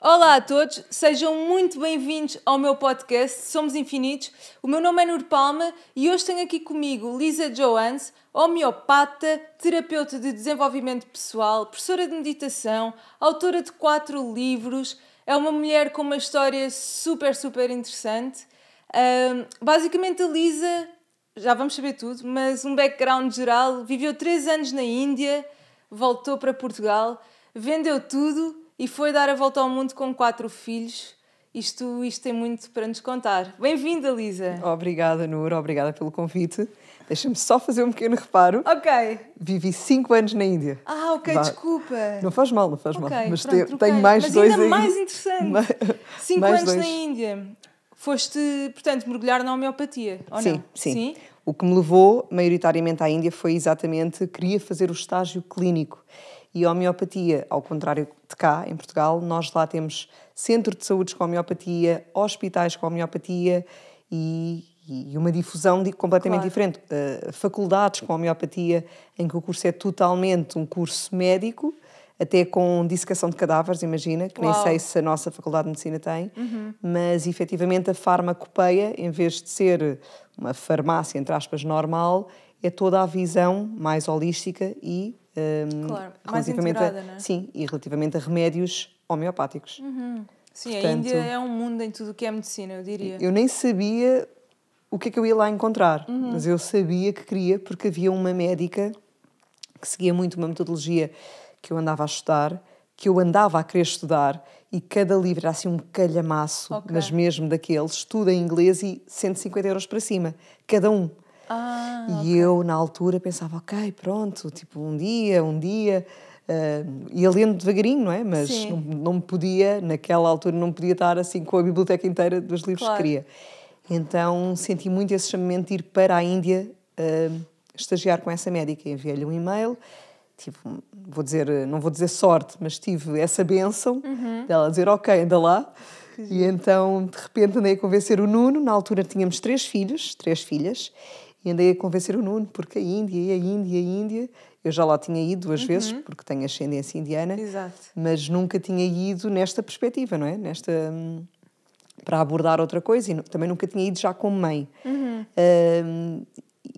Olá a todos, sejam muito bem-vindos ao meu podcast Somos Infinitos. O meu nome é Nur Palma e hoje tenho aqui comigo Lisa Joans, homeopata, terapeuta de desenvolvimento pessoal, professora de meditação, autora de 4 livros. É uma mulher com uma história super interessante. Basicamente a Lisa, já vamos saber tudo, mas um background geral, viveu 3 anos na Índia, voltou para Portugal, vendeu tudo e foi dar a volta ao mundo com 4 filhos. Isto tem muito para nos contar. Bem-vinda, Lisa. Obrigada, Nur. Obrigada pelo convite. Deixa-me só fazer um pequeno reparo. Ok. Vivi 5 anos na Índia. Ok, desculpa. Não faz mal, não faz mal. Mas tenho mais mas 2 ainda aí. mais interessante. 5 anos dois. na Índia. Foste, portanto, mergulhar na homeopatia, ou sim, não? Sim. O que me levou, maioritariamente, à Índia foi exatamente... Queria fazer o estágio clínico. E a homeopatia, ao contrário de cá, em Portugal, nós lá temos centro de saúde com homeopatia, hospitais com homeopatia e uma difusão completamente diferente. Faculdades com homeopatia, em que o curso é totalmente um curso médico, até com dissecação de cadáveres, imagina, que nem sei se a nossa Faculdade de Medicina tem, mas efetivamente a farmacopeia, em vez de ser uma farmácia, entre aspas, normal, é toda a visão mais holística e mais integrada, não é? Sim, e relativamente a remédios homeopáticos. Sim, portanto, a Índia é um mundo em tudo o que é medicina, eu diria. Eu nem sabia o que é que eu ia lá encontrar, mas eu sabia que queria, porque havia uma médica que seguia muito uma metodologia que eu andava a estudar, que eu andava a querer estudar, e cada livro era assim um calhamaço, mas mesmo daqueles, estuda em inglês e 150 euros para cima, cada um. E eu, na altura, pensava, ok, pronto, tipo, um dia, ia lendo devagarinho, não é? Mas não me podia, naquela altura, não podia estar assim com a biblioteca inteira dos livros que queria. Então, senti muito esse chamamento de ir para a Índia estagiar com essa médica. Enviei-lhe um e-mail, não vou dizer sorte, mas tive essa bênção dela dizer, ok, anda lá. E então, de repente, andei a convencer o Nuno. Na altura tínhamos 3 filhas, e andei a convencer o Nuno, porque a Índia... Eu já lá tinha ido 2 vezes, porque tenho ascendência indiana. Exato. Mas nunca tinha ido nesta perspectiva, não é? Para abordar outra coisa, e também nunca tinha ido já como mãe.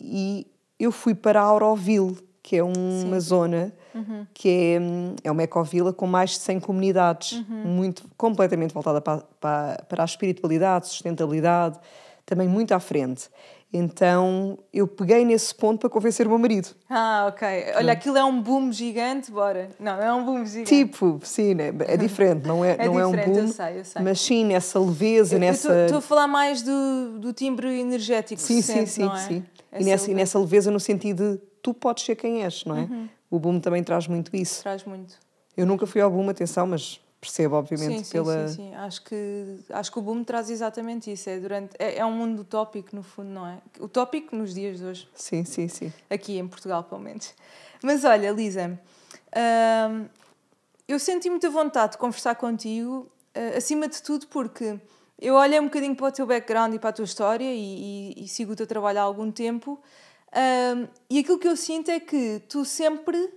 E eu fui para a Auroville, que é uma zona que é uma ecovila com mais de 100 comunidades, completamente voltada para a espiritualidade, sustentabilidade, também muito à frente. Então, eu peguei nesse ponto para convencer o meu marido. Ok. Olha, aquilo é um boom gigante, bora. Não, é um boom gigante. Tipo, sim, é diferente, não é um boom. Eu sei. Mas sim, nessa leveza, Estou a falar mais do timbre energético que se sente, não é? Sim. E nessa leveza no sentido de tu podes ser quem és, não é? O boom também traz muito isso. Traz muito. Eu nunca fui ao boom, atenção, mas percebo, obviamente, Sim. Acho que o boom traz exatamente isso. É um mundo utópico, no fundo, não é? Utópico nos dias de hoje. Sim. Aqui em Portugal, pelo menos. Mas olha, Lisa, eu senti muita vontade de conversar contigo, acima de tudo porque eu olhei um bocadinho para o teu background e para a tua história e sigo o teu trabalho há algum tempo, e aquilo que eu sinto é que tu sempre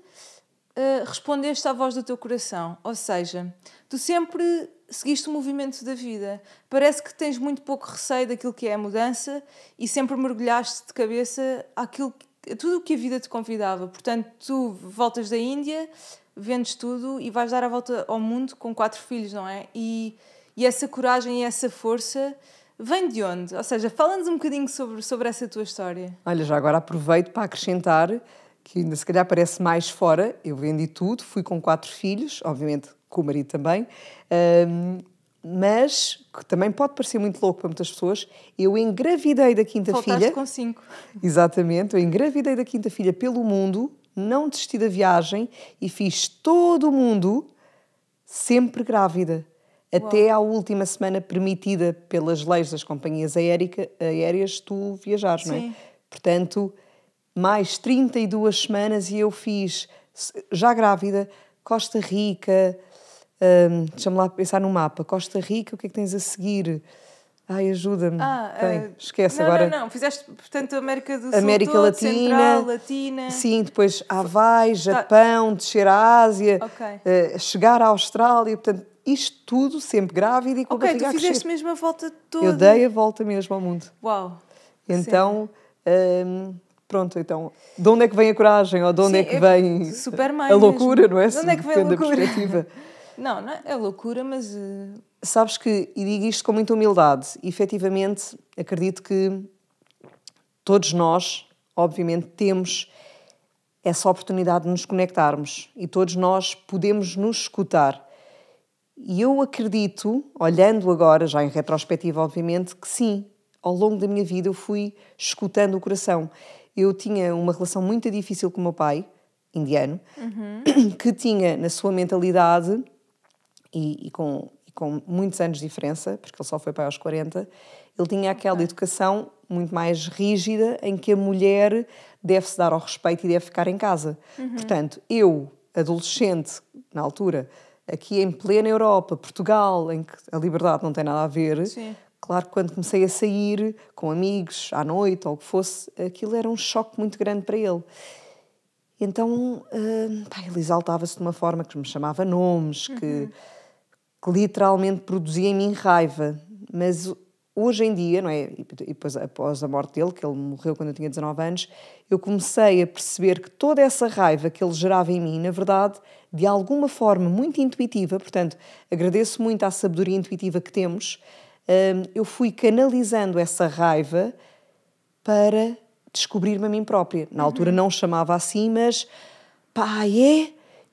respondeste à voz do teu coração, ou seja, tu sempre seguiste o movimento da vida. Parece que tens muito pouco receio daquilo que é a mudança e sempre mergulhaste de cabeça tudo o que a vida te convidava. Portanto, tu voltas da Índia, vendes tudo e vais dar a volta ao mundo com 4 filhos, não é? E essa coragem e essa força vem de onde? Ou seja, fala-nos um bocadinho sobre essa tua história. Olha, já agora aproveito para acrescentar que ainda se calhar parece mais fora. Eu vendi tudo, fui com 4 filhos, obviamente com o marido também, mas que também pode parecer muito louco para muitas pessoas. Eu engravidei da 5ª filha. Voltaste com 5. Exatamente, eu engravidei da 5ª filha pelo mundo, não desisti da viagem e fiz todo o mundo sempre grávida. Até à última semana permitida pelas leis das companhias aéreas tu viajares, não é? Portanto, mais 32 semanas e eu fiz, já grávida, Costa Rica, deixa-me lá pensar no mapa, Costa Rica, o que é que tens a seguir? Ai, ajuda-me. Esquece não, agora. Não. Fizeste, portanto, América do América Sul todo, Latina. Central, Latina. Sim, depois Havaí, Japão, descer à Ásia, chegar à Austrália. Portanto, isto tudo sempre grávida e com a barriga a crescer. Tu fizeste mesmo a volta toda. Eu dei a volta mesmo ao mundo. Uau. Então, pronto, então, de onde é que vem a coragem? Ou de onde é que vem super a loucura, mesmo. não é? De onde é que vem a loucura? Da perspectiva. Não é loucura, mas... Sabes que, e digo isto com muita humildade, efetivamente, acredito que todos nós, obviamente, temos essa oportunidade de nos conectarmos e todos nós podemos nos escutar. E eu acredito, olhando agora, já em retrospectiva, obviamente, que sim, ao longo da minha vida eu fui escutando o coração. Eu tinha uma relação muito difícil com o meu pai, indiano, que tinha na sua mentalidade, e com muitos anos de diferença, porque ele só foi pai aos 40, ele tinha aquela educação muito mais rígida em que a mulher deve-se dar ao respeito e deve ficar em casa. Portanto, eu, adolescente, na altura, aqui em plena Europa, Portugal, em que a liberdade não tem nada a ver, Sim. claro que quando comecei a sair com amigos, à noite ou o que fosse, aquilo era um choque muito grande para ele. Então, ele exaltava-se de uma forma que me chamava nomes, que literalmente produzia em mim raiva. Mas hoje em dia, não é? E depois, após a morte dele, que ele morreu quando eu tinha 19 anos, eu comecei a perceber que toda essa raiva que ele gerava em mim, na verdade, de alguma forma muito intuitiva, portanto, agradeço muito à sabedoria intuitiva que temos, eu fui canalizando essa raiva para descobrir-me a mim própria. Na altura não chamava assim, mas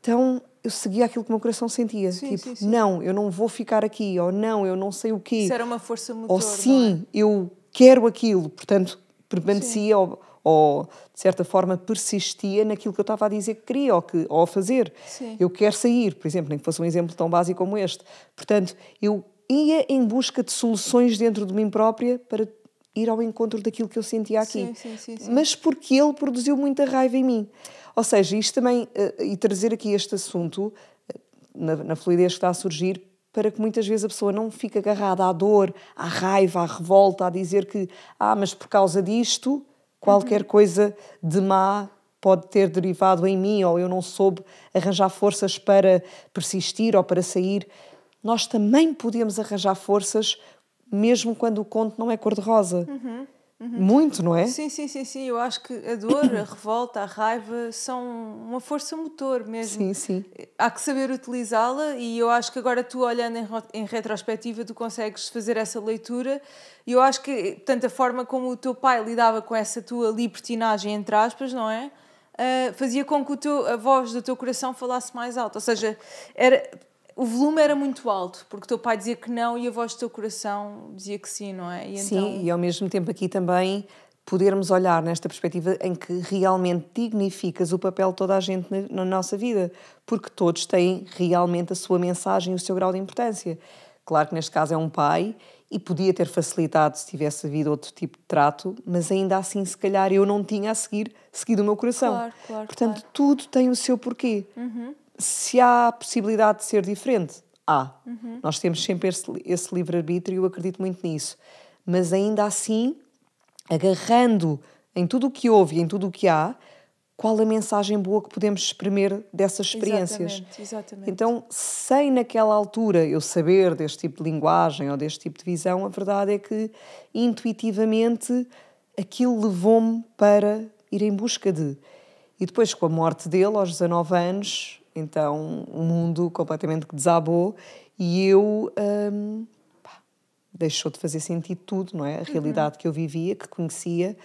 então eu seguia aquilo que o meu coração sentia. Sim. Não, eu não vou ficar aqui, ou não, eu não sei o quê. Isso era uma força motor, ou sim, eu quero aquilo. Portanto, permanecia ou, de certa forma, persistia naquilo que eu estava a dizer que queria ou a fazer. Sim. Eu quero sair, por exemplo, nem que fosse um exemplo tão básico como este. Portanto, eu ia em busca de soluções dentro de mim própria para ir ao encontro daquilo que eu sentia aqui. Sim. Mas porque ele produziu muita raiva em mim. Ou seja, isto também, e trazer aqui este assunto, na fluidez que está a surgir, para que muitas vezes a pessoa não fique agarrada à dor, à raiva, à revolta, a dizer que, mas por causa disto, qualquer coisa de má pode ter derivado em mim, ou eu não soube arranjar forças para persistir ou para sair. Nós também podemos arranjar forças, mesmo quando o conto não é cor-de-rosa. Muito, não é? Sim. Eu acho que a dor, a revolta, a raiva são uma força motor mesmo. Sim. Há que saber utilizá-la e eu acho que agora tu, olhando em retrospectiva, tu consegues fazer essa leitura e eu acho que, tanto a forma como o teu pai lidava com essa tua libertinagem, entre aspas, não é? Fazia com que a voz do teu coração falasse mais alto. Ou seja, o volume era muito alto, porque o teu pai dizia que não e a voz do teu coração dizia que sim, não é? Sim, e ao mesmo tempo aqui também podermos olhar nesta perspectiva em que realmente dignificas o papel de toda a gente na nossa vida, porque todos têm realmente a sua mensagem e o seu grau de importância. Claro que neste caso é um pai e podia ter facilitado se tivesse havido outro tipo de trato, mas ainda assim, se calhar, eu não tinha a seguido o meu coração. Claro. Portanto, tudo tem o seu porquê. Se há possibilidade de ser diferente, nós temos sempre esse livre-arbítrio e eu acredito muito nisso. Mas ainda assim, agarrando em tudo o que houve e em tudo o que há, qual a mensagem boa que podemos exprimir dessas experiências. Exatamente. Então, sem naquela altura eu saber deste tipo de linguagem ou deste tipo de visão, a verdade é que intuitivamente aquilo levou-me para ir em busca de. E depois, com a morte dele, aos 19 anos, então o mundo completamente desabou e eu deixou de fazer sentido tudo, não é? A realidade que eu vivia, que conhecia,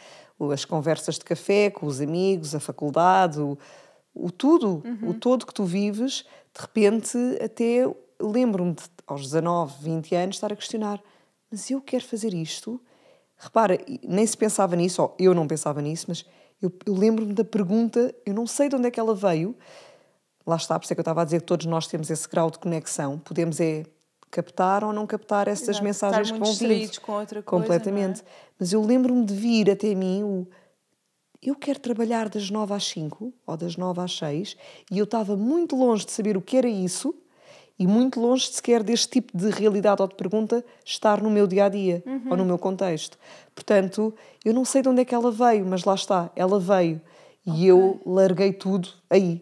as conversas de café com os amigos, a faculdade, o tudo, o todo que tu vives, de repente até lembro-me de, aos 19, 20 anos, estar a questionar, mas eu quero fazer isto? Repara, nem se pensava nisso, ou eu não pensava nisso, mas eu lembro-me da pergunta, eu não sei de onde é que ela veio. Lá está, por isso é que eu estava a dizer que todos nós temos esse grau de conexão. Podemos captar ou não captar essas mensagens que vão vindo. Com outra coisa, completamente. Não é? Mas eu lembro-me de vir até mim eu quero trabalhar das 9 às 5 ou das 9 às 6 e eu estava muito longe de saber o que era isso e muito longe de sequer deste tipo de realidade ou de pergunta estar no meu dia-a-dia ou no meu contexto. Portanto, eu não sei de onde é que ela veio, mas lá está, ela veio. E eu larguei tudo aí.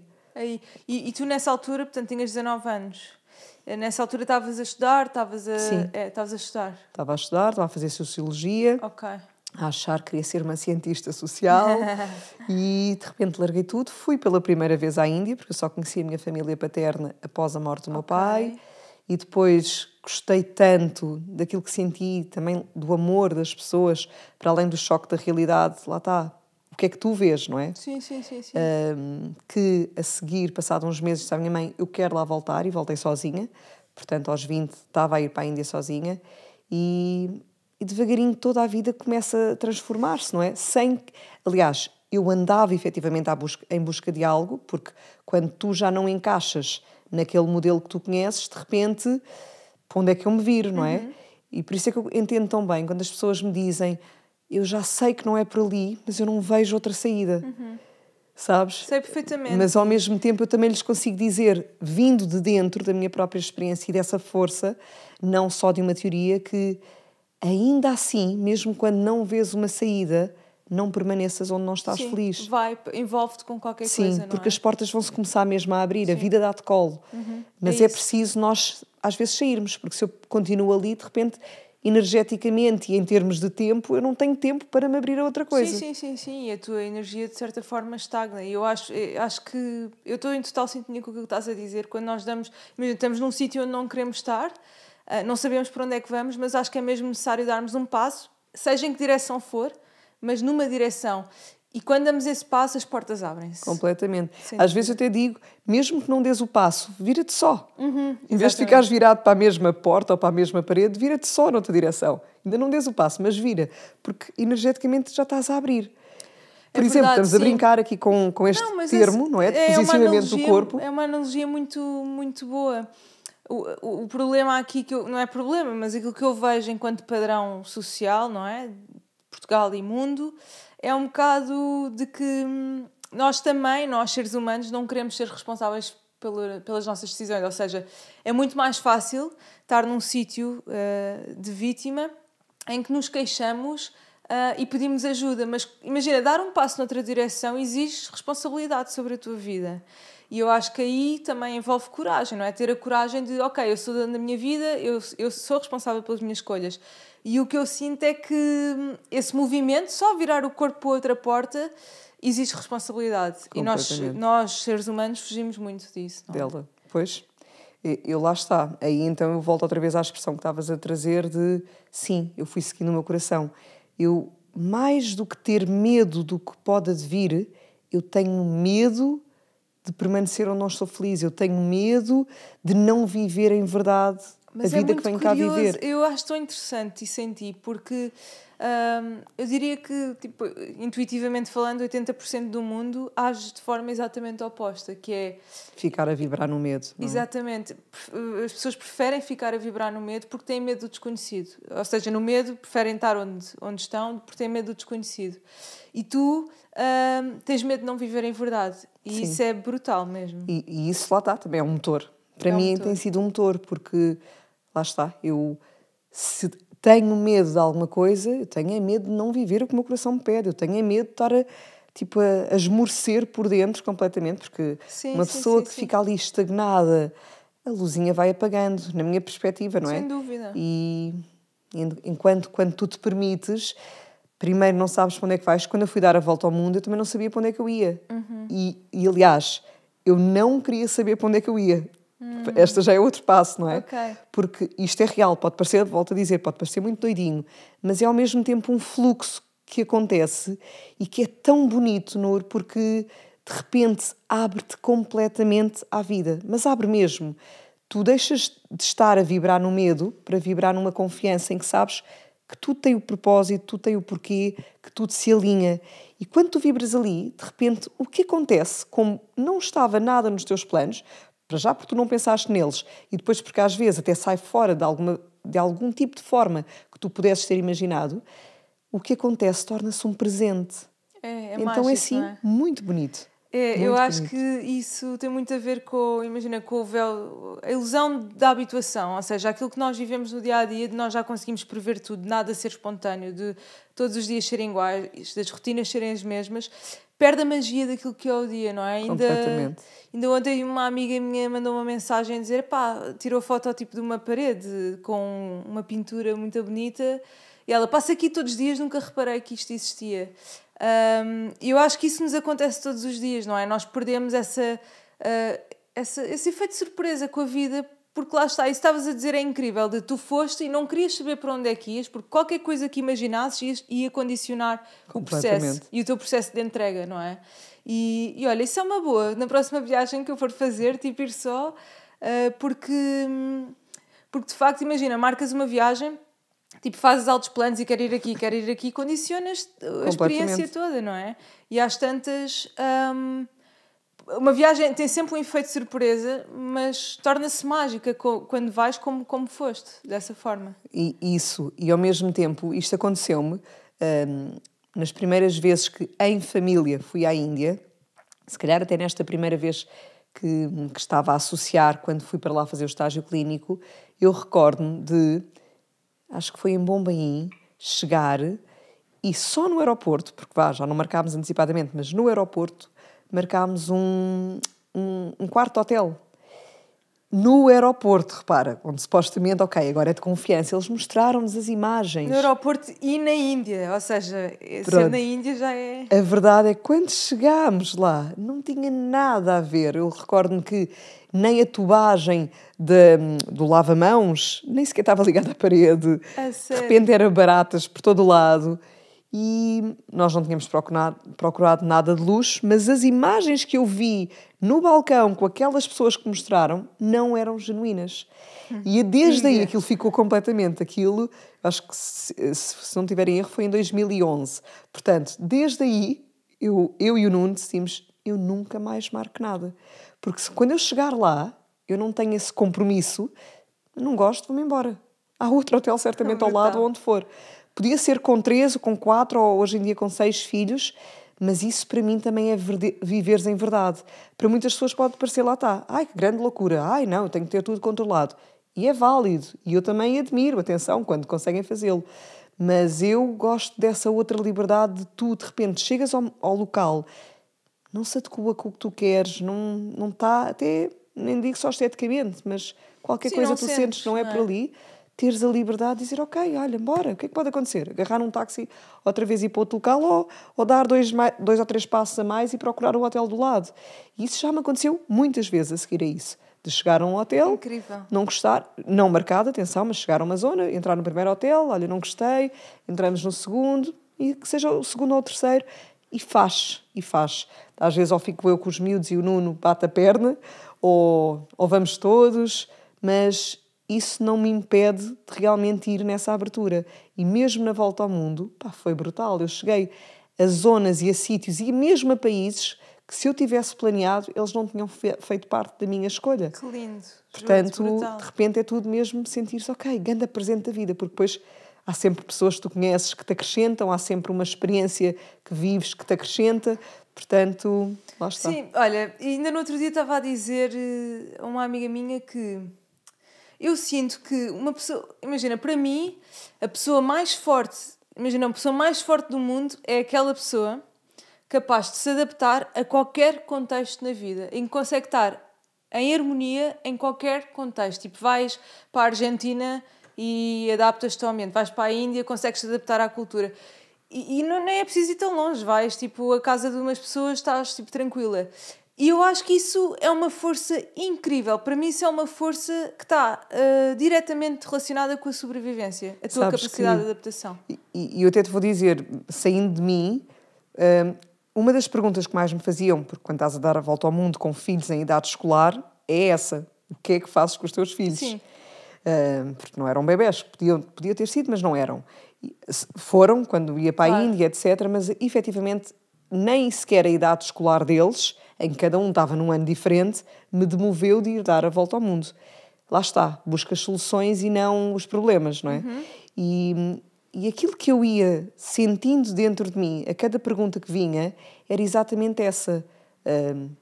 E tu nessa altura, portanto, tinhas 19 anos. Nessa altura estavas a estudar, Sim. estavas a estudar. Estava a estudar, estava a fazer Sociologia, Ok. a achar que queria ser uma cientista social e de repente larguei tudo. Fui pela primeira vez à Índia, porque eu só conhecia a minha família paterna após a morte do meu pai. E depois gostei tanto daquilo que senti, também do amor das pessoas, para além do choque da realidade. Lá está. O que é que tu vês, não é? Sim. Que a seguir, passado uns meses, disse à minha mãe, eu quero lá voltar, e voltei sozinha. Portanto, aos 20 estava a ir para a Índia sozinha e devagarinho toda a vida começa a transformar-se, não é? Aliás, eu andava efetivamente em busca de algo, porque quando tu já não encaixas naquele modelo que tu conheces, de repente, para onde é que eu me viro, não é? E por isso é que eu entendo tão bem quando as pessoas me dizem, eu já sei que não é por ali, mas eu não vejo outra saída. Sabes? Sei perfeitamente. Mas ao mesmo tempo eu também lhes consigo dizer, vindo de dentro da minha própria experiência e dessa força, não só de uma teoria, que ainda assim, mesmo quando não vês uma saída, não permaneças onde não estás feliz. Envolve-te com qualquer Sim, coisa, não porque é? as portas vão-se começar mesmo a abrir, a vida dá-te colo. Mas é preciso nós, às vezes, sairmos, porque se eu continuo ali, de repente, energeticamente e em termos de tempo, eu não tenho tempo para me abrir a outra coisa. Sim. E a tua energia, de certa forma, estagna. E eu acho que eu estou em total sintonia com o que estás a dizer. Quando nós estamos num sítio onde não queremos estar, não sabemos para onde é que vamos, mas acho que é mesmo necessário darmos um passo, seja em que direção for, mas numa direção. E quando damos esse passo, as portas abrem-se. Completamente. Sem Às dúvida. vezes eu até digo, mesmo que não dês o passo, vira-te só. Em vez de exatamente. ficares virado para a mesma porta ou para a mesma parede, vira-te só noutra direção. Ainda não dês o passo, mas vira. Porque energeticamente já estás a abrir. Por exemplo, verdade, estamos a sim. brincar aqui com este mas termo, não é? De posicionamento do corpo. É uma analogia muito, muito boa. O problema aqui, não é problema, mas aquilo que eu vejo enquanto padrão social, não é? Portugal e mundo, é um bocado de que nós seres humanos, não queremos ser responsáveis pelas nossas decisões. Ou seja, é muito mais fácil estar num sítio de vítima em que nos queixamos e pedimos ajuda. Mas imagina, dar um passo noutra direção exige responsabilidade sobre a tua vida. E eu acho que aí também envolve coragem, não é? Ter a coragem de, ok, eu sou dona da minha vida, eu sou responsável pelas minhas escolhas. E o que eu sinto é que esse movimento, só virar o corpo para outra porta, exige responsabilidade. E nós, seres humanos, fugimos muito disso. Não é? Dela. Pois, eu lá está. Aí então eu volto outra vez à expressão que estavas a trazer de, sim, eu fui seguindo o meu coração. Eu, mais do que ter medo do que pode advir, eu tenho medo de permanecer onde não estou feliz. Eu tenho medo de não viver em verdade a vida que venho cá viver. Eu acho tão interessante isso em ti, porque eu diria que, tipo, intuitivamente falando, 80% do mundo age de forma exatamente oposta, que é... Ficar a vibrar no medo. Não é? Exatamente. As pessoas preferem ficar a vibrar no medo porque têm medo do desconhecido. Ou seja, no medo preferem estar onde estão porque têm medo do desconhecido. E tu tens medo de não viver em verdade. E Sim. isso é brutal mesmo. E isso lá está, também é um motor. Para mim tem sido um motor, porque lá está, se tenho medo de alguma coisa, eu tenho medo de não viver o que o meu coração me pede, eu tenho medo de estar a esmorecer por dentro completamente, porque uma pessoa que fica ali estagnada, a luzinha vai apagando, na minha perspectiva, não é? Sem dúvida. E quando tu te permites, primeiro não sabes para onde é que vais. Quando eu fui dar a volta ao mundo, eu também não sabia para onde é que eu ia. E aliás, eu não queria saber para onde é que eu ia. Esta já é outro passo, não é? Okay. Porque isto é real, pode parecer, volto a dizer, pode parecer muito doidinho, mas é ao mesmo tempo um fluxo que acontece e que é tão bonito, Nur, porque de repente abre-te completamente à vida. Mas abre mesmo. Tu deixas de estar a vibrar no medo para vibrar numa confiança em que sabes que tudo tem o propósito, tudo tem o porquê, que tudo se alinha. E quando tu vibras ali, de repente, o que acontece, como não estava nada nos teus planos, para já porque tu não pensaste neles, e depois porque às vezes até sai fora de algum tipo de forma que tu pudesses ter imaginado, o que acontece torna-se um presente. É então mágico, é assim, não é? muito bonito. Eu Muito acho bonito. que isso tem muito a ver com, imagina, com o véu, a ilusão da habituação, ou seja, aquilo que nós vivemos no dia a dia, de nós já conseguimos prever tudo, nada ser espontâneo, de todos os dias serem iguais, das rotinas serem as mesmas, perde a magia daquilo que é o dia, não é? Completamente. Ainda ontem uma amiga minha mandou uma mensagem a dizer, pá, tirou foto tipo de uma parede com uma pintura muito bonita e ela passa aqui todos os dias, nunca reparei que isto existia. E eu acho que isso nos acontece todos os dias, não é? Nós perdemos esse efeito de surpresa com a vida, porque lá está, isso estavas a dizer é incrível, de tu foste e não querias saber para onde é que ias, porque qualquer coisa que imaginasses ia condicionar o processo Completamente. e o teu processo de entrega, não é? E olha, isso é uma boa, na próxima viagem que eu for fazer, tipo ir só, porque de facto, imagina, marcas uma viagem, tipo, fazes altos planos e quero ir aqui, condicionas a experiência Completamente. toda, não é? E às tantas, uma viagem tem sempre um efeito de surpresa, mas torna-se mágica quando vais como foste, dessa forma. E isso, e ao mesmo tempo, isto aconteceu-me nas primeiras vezes que em família fui à Índia, se calhar até nesta primeira vez que estava a associar, quando fui para lá fazer o estágio clínico, eu recordo-me de, acho que foi em Bombaim, chegar e só no aeroporto, porque já não marcámos antecipadamente, mas no aeroporto marcámos um quarto de hotel. No aeroporto, repara, onde supostamente, ok, agora é de confiança, eles mostraram-nos as imagens. No aeroporto e na Índia, ou seja, ser Pronto. na Índia já é... A verdade é que quando chegámos lá, não tinha nada a ver. Eu recordo-me que nem a tubagem do lava-mãos, nem sequer estava ligada à parede. A De sério? repente eram baratas por todo o lado. E nós não tínhamos procurado nada de luxo, mas as imagens que eu vi no balcão com aquelas pessoas que mostraram não eram genuínas. E desde aí Índia. aquilo ficou completamente. Aquilo, acho que se não tiver erro, foi em 2011. Portanto, desde aí, eu e o Nuno decidimos, eu nunca mais marco nada. Porque quando eu chegar lá, eu não tenho esse compromisso, não gosto, vou-me embora. Há outro hotel certamente ao lado, onde for. Podia ser com 3 ou com 4, ou hoje em dia com 6 filhos, mas isso para mim também é viveres em verdade. Para muitas pessoas pode parecer, lá está, ai que grande loucura, ai não, eu tenho que ter tudo controlado. E é válido, e eu também admiro, atenção, quando conseguem fazê-lo. Mas eu gosto dessa outra liberdade de tu, de repente, chegas ao local, não se adequa com o que tu queres, não está, até, nem digo só esteticamente, mas qualquer Sim, coisa não tu sentes, sentes não é não é? por ali, teres a liberdade de dizer, ok, olha, bora, o que é que pode acontecer? Agarrar um táxi, outra vez ir para outro local, ou dar 2 ou 3 passos a mais e procurar o hotel do lado. E isso já me aconteceu muitas vezes a seguir a isso. De chegar a um hotel, Incrível. não gostar, não marcado, atenção, mas chegar a uma zona, entrar no primeiro hotel, olha, não gostei, entramos no segundo, e que seja o segundo ou o terceiro, e faz. Às vezes ou fico eu com os miúdos e o Nuno bate a perna, ou vamos todos, mas isso não me impede de realmente ir nessa abertura. E mesmo na volta ao mundo, pá, foi brutal. Eu cheguei a zonas e a sítios e mesmo a países que, se eu tivesse planeado, eles não tinham feito parte da minha escolha. Que lindo. Portanto, brutal. de repente é tudo mesmo sentir-se, ok, ganda presente da vida, porque depois há sempre pessoas que tu conheces que te acrescentam, há sempre uma experiência que vives que te acrescenta, portanto, lá está. Sim, olha, ainda no outro dia estava a dizer a uma amiga minha que eu sinto que uma pessoa, imagina, para mim, a pessoa mais forte, imagina, a pessoa mais forte do mundo é aquela pessoa capaz de se adaptar a qualquer contexto na vida, em que consegue estar em harmonia em qualquer contexto. Tipo, vais para a Argentina e adaptas-te ao ambiente, vais para a Índia, consegues te adaptar à cultura. E não nem é preciso ir tão longe, vais tipo à casa de umas pessoas, estás tipo tranquila. E eu acho que isso é uma força incrível. Para mim isso é uma força que está diretamente relacionada com a sobrevivência, a tua Sabes capacidade que- de adaptação. E eu até te vou dizer, saindo de mim, uma das perguntas que mais me faziam, porque quando estás a dar a volta ao mundo com filhos em idade escolar, é essa. O que é que fazes com os teus filhos? Sim. Porque não eram bebés, podia ter sido, mas não eram. Foram quando ia para a Claro. Índia, etc., mas efetivamente nem sequer a idade escolar deles, em que cada um estava num ano diferente, me demoveu de ir dar a volta ao mundo. Lá está, busca as soluções e não os problemas, não é? E aquilo que eu ia sentindo dentro de mim, a cada pergunta que vinha, era exatamente essa.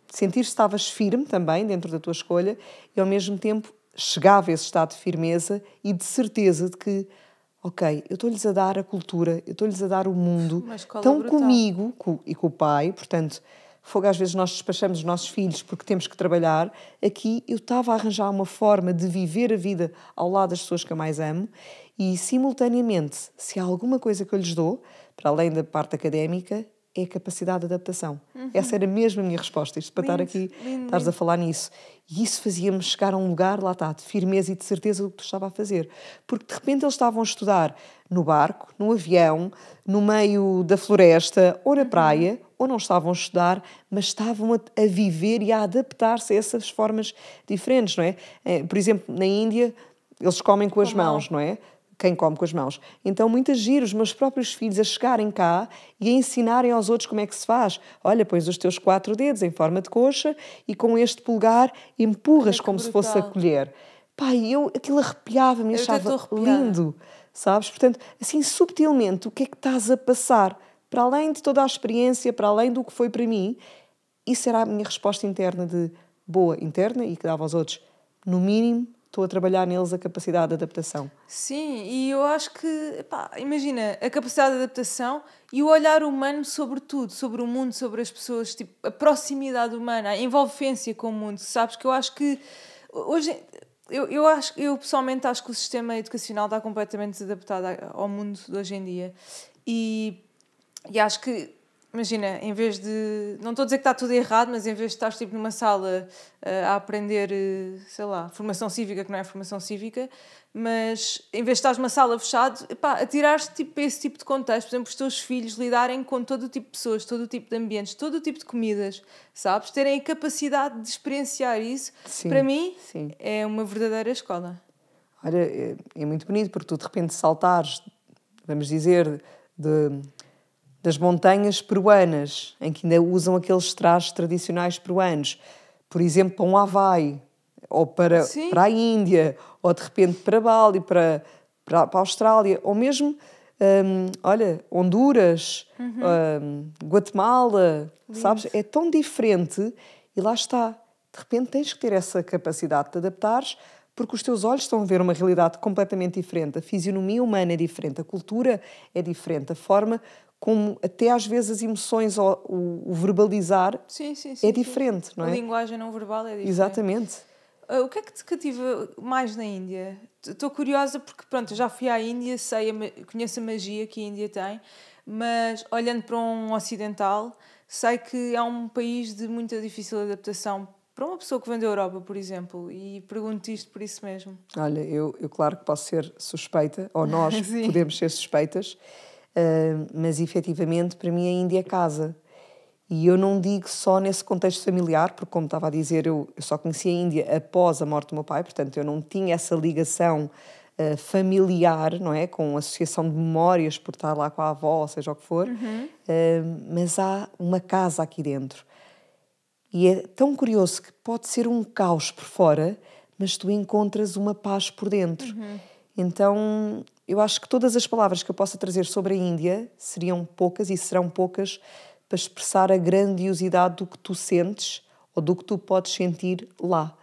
sentir se estavas firme também dentro da tua escolha e ao mesmo tempo chegava a esse estado de firmeza e de certeza de que, ok, eu estou-lhes a dar a cultura, eu estou-lhes a dar o mundo, estão brutal. comigo e com o pai, portanto, fogo às vezes nós despachamos os nossos filhos porque temos que trabalhar. Aqui eu estava a arranjar uma forma de viver a vida ao lado das pessoas que eu mais amo e, simultaneamente, se há alguma coisa que eu lhes dou, para além da parte académica, é a capacidade de adaptação. Essa era mesmo a minha resposta, isto para estar aqui, estares a falar nisso. E isso fazia-me chegar a um lugar, lá está, de firmeza e de certeza do que tu estava a fazer. Porque de repente eles estavam a estudar no barco, no avião, no meio da floresta ou na praia, ou não estavam a estudar, mas estavam a viver e a adaptar-se a essas formas diferentes, não é? Por exemplo, na Índia, eles comem com as mãos, não é? Quem come com as mãos. Então, muitas giro, os meus próprios filhos a chegarem cá e a ensinarem aos outros como é que se faz. Olha, pões os teus 4 dedos em forma de coxa e com este polegar empurras como se fosse a colher. Pai, aquilo arrepiava-me, achava lindo, sabes? Portanto, assim, subtilmente, o que é que estás a passar? Para além de toda a experiência, para além do que foi para mim, isso era a minha resposta interna de boa interna e que dava aos outros, no mínimo, estou a trabalhar neles a capacidade de adaptação. Sim, e eu acho que, pá, imagina, a capacidade de adaptação e o olhar humano sobre tudo, sobre o mundo, sobre as pessoas, tipo, a proximidade humana, a envolvência com o mundo, sabes? Que eu acho que hoje, eu pessoalmente acho que o sistema educacional está completamente desadaptado ao mundo de hoje em dia e acho que, imagina, em vez de... Não estou a dizer que está tudo errado, mas em vez de estar tipo, numa sala a aprender, sei lá, formação cívica, que não é formação cívica, mas em vez de estar numa sala fechada, atirares-te tipo, esse tipo de contexto. Por exemplo, os teus filhos lidarem com todo o tipo de pessoas, todo o tipo de ambientes, todo o tipo de comidas, sabes? Terem a capacidade de experienciar isso, sim, para mim, sim. É uma verdadeira escola. Olha, é muito bonito porque tu de repente saltares, vamos dizer, das montanhas peruanas, em que ainda usam aqueles trajes tradicionais peruanos, por exemplo, para um Havaí, ou para a Índia, ou de repente para Bali, para a Austrália, ou mesmo, olha, Honduras, Guatemala, sabes? É tão diferente e lá está. De repente tens que ter essa capacidade de te adaptares porque os teus olhos estão a ver uma realidade completamente diferente. A fisionomia humana é diferente, a cultura é diferente, a forma como até às vezes as emoções, o verbalizar é diferente, não é? A linguagem não verbal é diferente. Exatamente. O que é que te cativa mais na Índia? Estou curiosa porque, pronto, eu já fui à Índia, conheço a magia que a Índia tem, mas olhando para um ocidental, sei que é um país de muita difícil adaptação para uma pessoa que vem da Europa, por exemplo, e pergunto isto por isso mesmo. Olha, eu claro que posso ser suspeita, ou nós podemos ser suspeitas, mas efetivamente para mim a Índia é casa. E eu não digo só nesse contexto familiar, porque como estava a dizer, eu só conheci a Índia após a morte do meu pai, portanto eu não tinha essa ligação familiar, não é? Com associação de memórias por estar lá com a avó, seja o que for, mas há uma casa aqui dentro. E é tão curioso que pode ser um caos por fora, mas tu encontras uma paz por dentro. Então, eu acho que todas as palavras que eu possa trazer sobre a Índia seriam poucas e serão poucas para expressar a grandiosidade do que tu sentes ou do que tu podes sentir lá.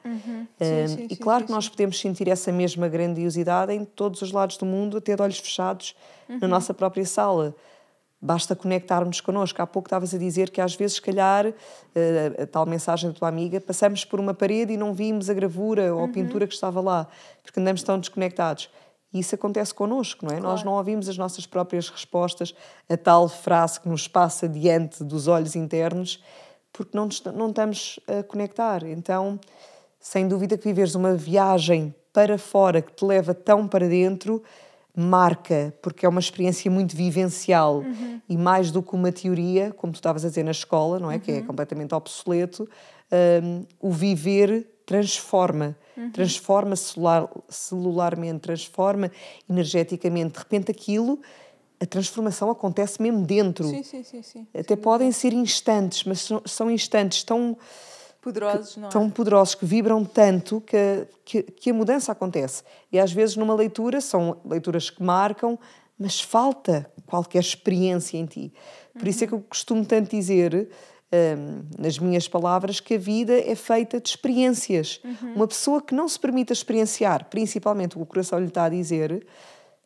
E claro que nós podemos sentir essa mesma grandiosidade em todos os lados do mundo, até de olhos fechados, na nossa própria sala. Basta conectarmos connosco. Há pouco estavas a dizer que às vezes, se calhar, a tal mensagem da tua amiga, passamos por uma parede e não vimos a gravura ou a pintura que estava lá, porque andamos tão desconectados. E isso acontece connosco, não é? Claro. Nós não ouvimos as nossas próprias respostas, a tal frase que nos passa diante dos olhos internos, porque não estamos a conectar. Então, sem dúvida que viveres uma viagem para fora que te leva tão para dentro, marca, porque é uma experiência muito vivencial e mais do que uma teoria, como tu estavas a dizer na escola, não é? Que é completamente obsoleto, o viver transforma. Transforma celularmente, transforma energeticamente. De repente aquilo, a transformação acontece mesmo dentro. Sim. Até podem ser instantes, mas são instantes tão poderosos, não é? Tão poderosos, que vibram tanto que a mudança acontece. E às vezes numa leitura, são leituras que marcam, mas falta qualquer experiência em ti. Por isso é que eu costumo tanto dizer, nas minhas palavras, que a vida é feita de experiências. Uma pessoa que não se permite experienciar, principalmente o que o coração lhe está a dizer,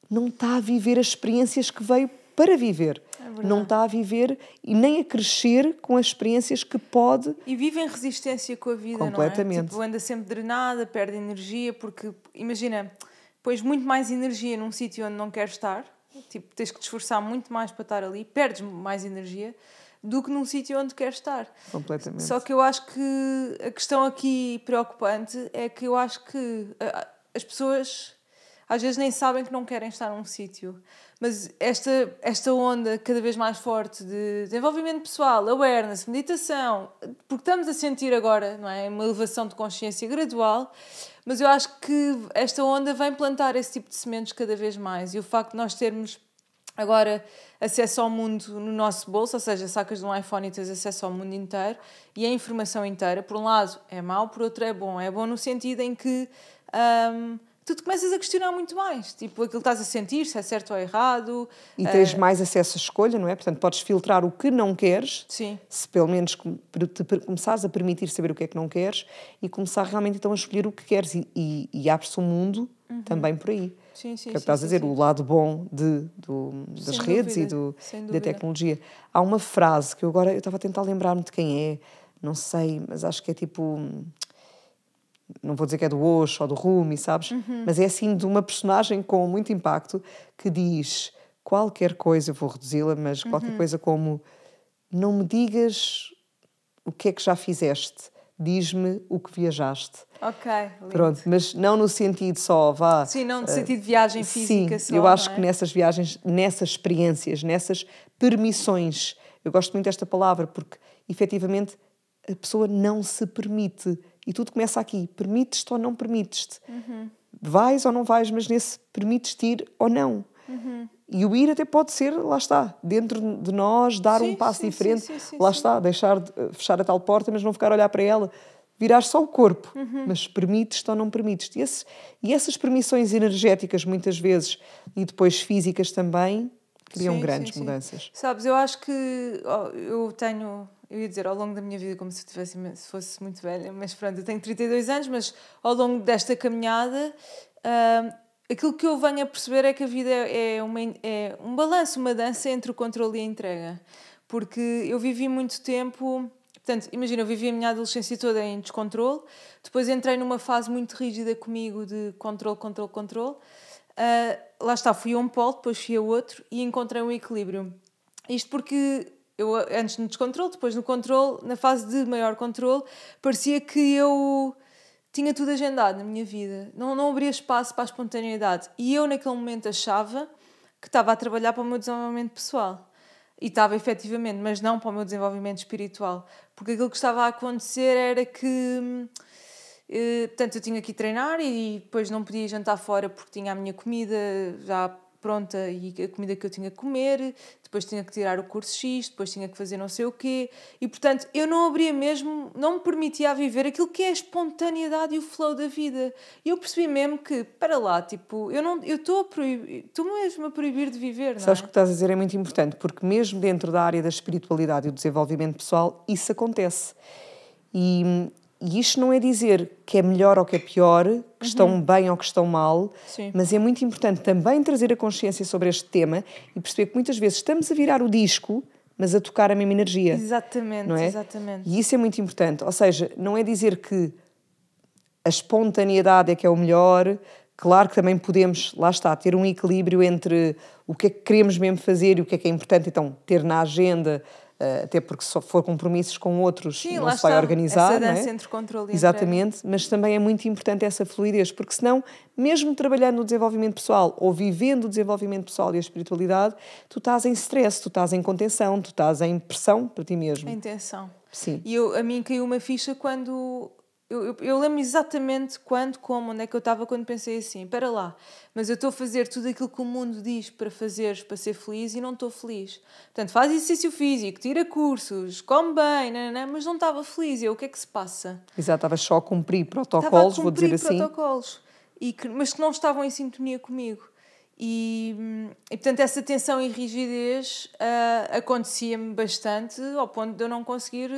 não está a viver as experiências que veio para viver. Não está a viver e nem a crescer com as experiências que pode. E vive em resistência com a vida, completamente. não é? Tipo, anda sempre drenada, perde energia, porque, imagina, pões muito mais energia num sítio onde não queres estar, tipo, tens que te esforçar muito mais para estar ali, perdes mais energia do que num sítio onde queres estar. Completamente. Só que eu acho que a questão aqui preocupante é que eu acho que as pessoas às vezes nem sabem que não querem estar num sítio. Mas esta onda cada vez mais forte de desenvolvimento pessoal, awareness, meditação, porque estamos a sentir agora, não é, uma elevação de consciência gradual, mas eu acho que esta onda vem plantar esse tipo de sementes cada vez mais. E o facto de nós termos agora acesso ao mundo no nosso bolso, ou seja, sacas de um iPhone e tens acesso ao mundo inteiro e a informação inteira, por um lado é mau, por outro é bom. É bom no sentido em que tu te começas a questionar muito mais, tipo, aquilo que estás a sentir, se é certo ou errado. E tens mais acesso à escolha, não é? Portanto, podes filtrar o que não queres, Sim. se pelo menos te começares a permitir saber o que é que não queres e começar realmente então a escolher o que queres e abre-se um mundo também por aí. Sim, que é o que estás a dizer, o lado bom das redes dúvida, e da tecnologia. Há uma frase que eu estava a tentar lembrar-me de quem é, não sei, mas acho que é tipo... Não vou dizer que é do Osho ou do Rumi, sabes? Mas é assim de uma personagem com muito impacto que diz qualquer coisa, eu vou reduzi-la, mas qualquer coisa como: não me digas o que é que já fizeste, diz-me o que viajaste. Ok, lindo. Pronto, mas não no sentido só, vá... Sim, não no sentido de viagem física sim, só, eu acho não é? que nessas viagens, nessas experiências, nessas permissões, eu gosto muito desta palavra porque, efetivamente, a pessoa não se permite. E tudo começa aqui. Permites-te ou não permites-te? Vais ou não vais, mas nesse permites-te ir ou não. E o ir até pode ser, lá está, dentro de nós, dar um passo diferente. Sim, lá está, fechar a tal porta, mas não ficar a olhar para ela. Virar só o corpo. Mas permites-te ou não permites-te. E essas permissões energéticas, muitas vezes, e depois físicas também, criam grandes mudanças. Sabes, eu acho que eu ia dizer ao longo da minha vida como se fosse muito velha, mas pronto, eu tenho 32 anos, mas ao longo desta caminhada, aquilo que eu venho a perceber é que a vida é um balanço, uma dança entre o controle e a entrega. Porque eu vivi muito tempo... Portanto, imagina, eu vivi a minha adolescência toda em descontrole, depois entrei numa fase muito rígida comigo de controle. Lá está, fui a um polo, depois fui a outro e encontrei um equilíbrio. Isto porque eu, antes no descontrole, depois no controle, na fase de maior controle, parecia que eu tinha tudo agendado na minha vida. Não abria espaço para a espontaneidade. E eu, naquele momento, achava que estava a trabalhar para o meu desenvolvimento pessoal. E estava, efetivamente, mas não para o meu desenvolvimento espiritual. Porque aquilo que estava a acontecer era que... portanto, eu tinha que ir treinar e depois não podia jantar fora porque tinha a minha comida já pronta e a comida que eu tinha que comer, depois tinha que tirar o curso X, depois tinha que fazer não sei o quê, e portanto eu não abria mesmo, não me permitia viver aquilo que é a espontaneidade e o flow da vida. E eu percebi mesmo que, para lá, tipo, eu estou mesmo a proibir de viver, não é? Sabes o que estás a dizer é muito importante, porque mesmo dentro da área da espiritualidade e do desenvolvimento pessoal, isso acontece. E isto não é dizer que é melhor ou que é pior, que estão bem ou que estão mal, Sim. mas é muito importante também trazer a consciência sobre este tema e perceber que muitas vezes estamos a virar o disco, mas a tocar a mesma energia. Exatamente, não é? exatamente. E isso é muito importante. Ou seja, não é dizer que a espontaneidade é que é o melhor. Claro que também podemos, lá está, ter um equilíbrio entre o que é que queremos mesmo fazer e o que é importante, então, ter na agenda, até porque se for compromissos com outros, Sim, não se vai organizar. Essa dança não é? entre controle e Exatamente, mas também é muito importante essa fluidez, porque senão, mesmo trabalhando no desenvolvimento pessoal ou vivendo o desenvolvimento pessoal e a espiritualidade, tu estás em stress, tu estás em contenção, tu estás em pressão para ti mesmo. A intenção. Sim. E a mim caiu uma ficha quando... Eu lembro exatamente quando, como, onde é que eu estava quando pensei assim, espera lá, mas eu estou a fazer tudo aquilo que o mundo diz para fazeres, para ser feliz e não estou feliz. Portanto, faz exercício físico, tira cursos, come bem, mas não estava feliz. O que é que se passa? Exato, estavas só a cumprir protocolos, vou dizer assim. Protocolos, mas que não estavam em sintonia comigo. Portanto, essa tensão e rigidez acontecia-me bastante, ao ponto de eu não conseguir...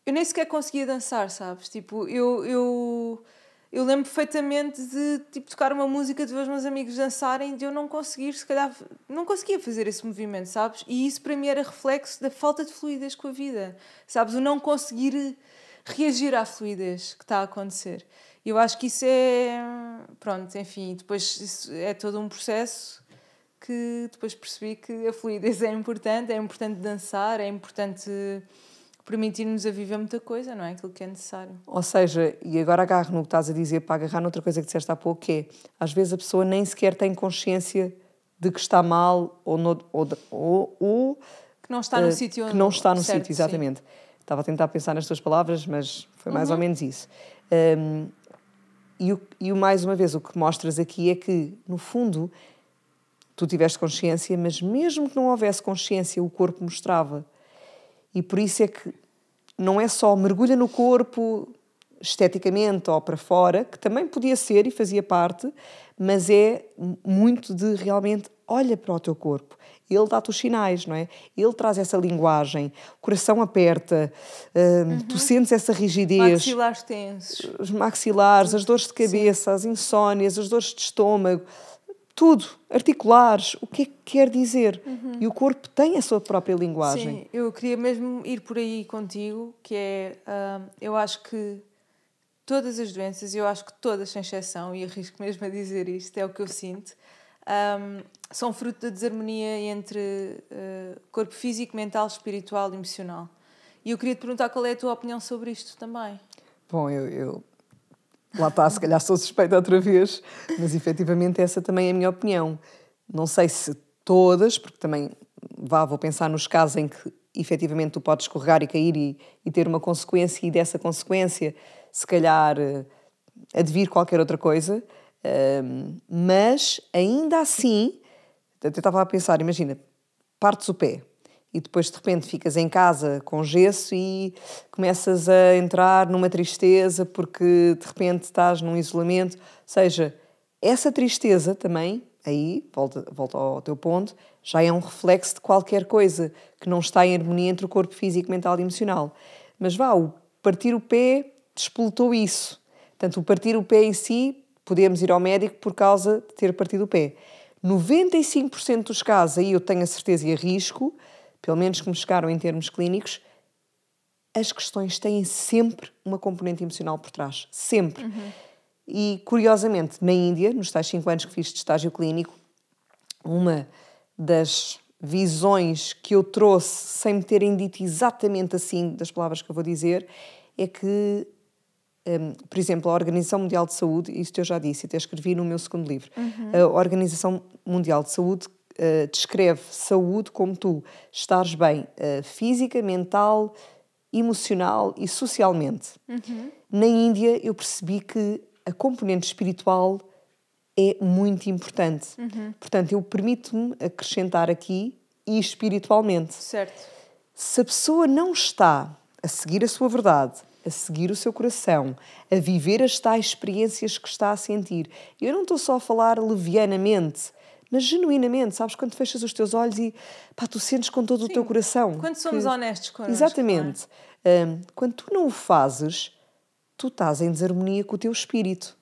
Eu nem sequer conseguia dançar, sabes? Tipo, eu lembro perfeitamente de tipo, tocar uma música, de ver os meus amigos dançarem, de eu não conseguir, se calhar, não conseguia fazer esse movimento, sabes? E isso para mim era reflexo da falta de fluidez com a vida, sabes? O não conseguir reagir à fluidez que está a acontecer. E eu acho que isso é... Pronto, enfim, depois isso é todo um processo que depois percebi que a fluidez é importante dançar, é importante permitir-nos a viver muita coisa, não é? Aquilo que é necessário. Ou seja, e agora agarro no que estás a dizer para agarrar noutra coisa que disseste há pouco, que é, às vezes a pessoa nem sequer tem consciência de que está mal ou que não está no sítio que não está no certo, sítio, exatamente. Sim. Estava a tentar pensar nas tuas palavras, mas foi mais ou menos isso. E mais uma vez, o que mostras aqui é que, no fundo, tu tiveste consciência, mas mesmo que não houvesse consciência, o corpo mostrava. E por isso é que não é só mergulha no corpo esteticamente ou para fora, que também podia ser e fazia parte, mas é muito de realmente olha para o teu corpo. Ele dá-te os sinais, não é? Ele traz essa linguagem, o coração aperta, tu sentes essa rigidez. Maxilares tensos. Os maxilares, as dores de cabeça, as insónias, as dores de estômago, tudo, articulares, o que é que quer dizer? E o corpo tem a sua própria linguagem. Sim, eu queria mesmo ir por aí contigo, que é, eu acho que todas as doenças, eu acho que todas sem exceção, e arrisco mesmo a dizer isto, é o que eu sinto, são fruto da desarmonia entre corpo físico, mental, espiritual e emocional. E eu queria te perguntar qual é a tua opinião sobre isto também. Bom, eu lá está, se calhar sou suspeita outra vez, mas efetivamente essa também é a minha opinião. Não sei se todas, porque também vou pensar nos casos em que efetivamente tu podes escorregar e cair e ter uma consequência, e dessa consequência se calhar advir qualquer outra coisa, mas ainda assim, eu estava a pensar, imagina, partes o pé e depois de repente ficas em casa com gesso e começas a entrar numa tristeza porque de repente estás num isolamento. Ou seja, essa tristeza também, aí, volta ao teu ponto, já é um reflexo de qualquer coisa que não está em harmonia entre o corpo físico, mental e emocional. Mas o partir o pé despoltou isso. Portanto, o partir o pé em si, podemos ir ao médico por causa de ter partido o pé. 95% dos casos, aí eu tenho a certeza e arrisco, pelo menos que me chegaram em termos clínicos, as questões têm sempre uma componente emocional por trás. Sempre. E, curiosamente, na Índia, nos tais 5 anos que fiz de estágio clínico, uma das visões que eu trouxe, sem me terem dito exatamente assim, das palavras que eu vou dizer, é que, por exemplo, a Organização Mundial de Saúde, isto eu já disse, até escrevi no meu segundo livro, a Organização Mundial de Saúde descreve saúde como tu estares bem física, mental, emocional e socialmente. Na Índia eu percebi que a componente espiritual é muito importante. Portanto, eu permito-me acrescentar aqui e espiritualmente. Certo. Se a pessoa não está a seguir a sua verdade, a seguir o seu coração, a viver as tais experiências que está a sentir, eu não estou só a falar levianamente, mas genuinamente, sabes, quando fechas os teus olhos e tu sentes com todo o teu coração. Quando somos honestos connosco. Exatamente. Quando tu não o fazes, tu estás em desarmonia com o teu espírito.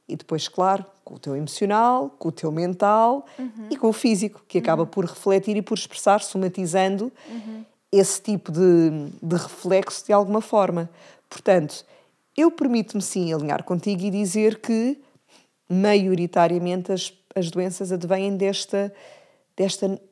E depois, claro, com o teu emocional, com o teu mental e com o físico, que acaba por refletir e por expressar, somatizando esse tipo de reflexo de alguma forma. Portanto, eu permito-me sim alinhar contigo e dizer que, maioritariamente, as doenças advêm desta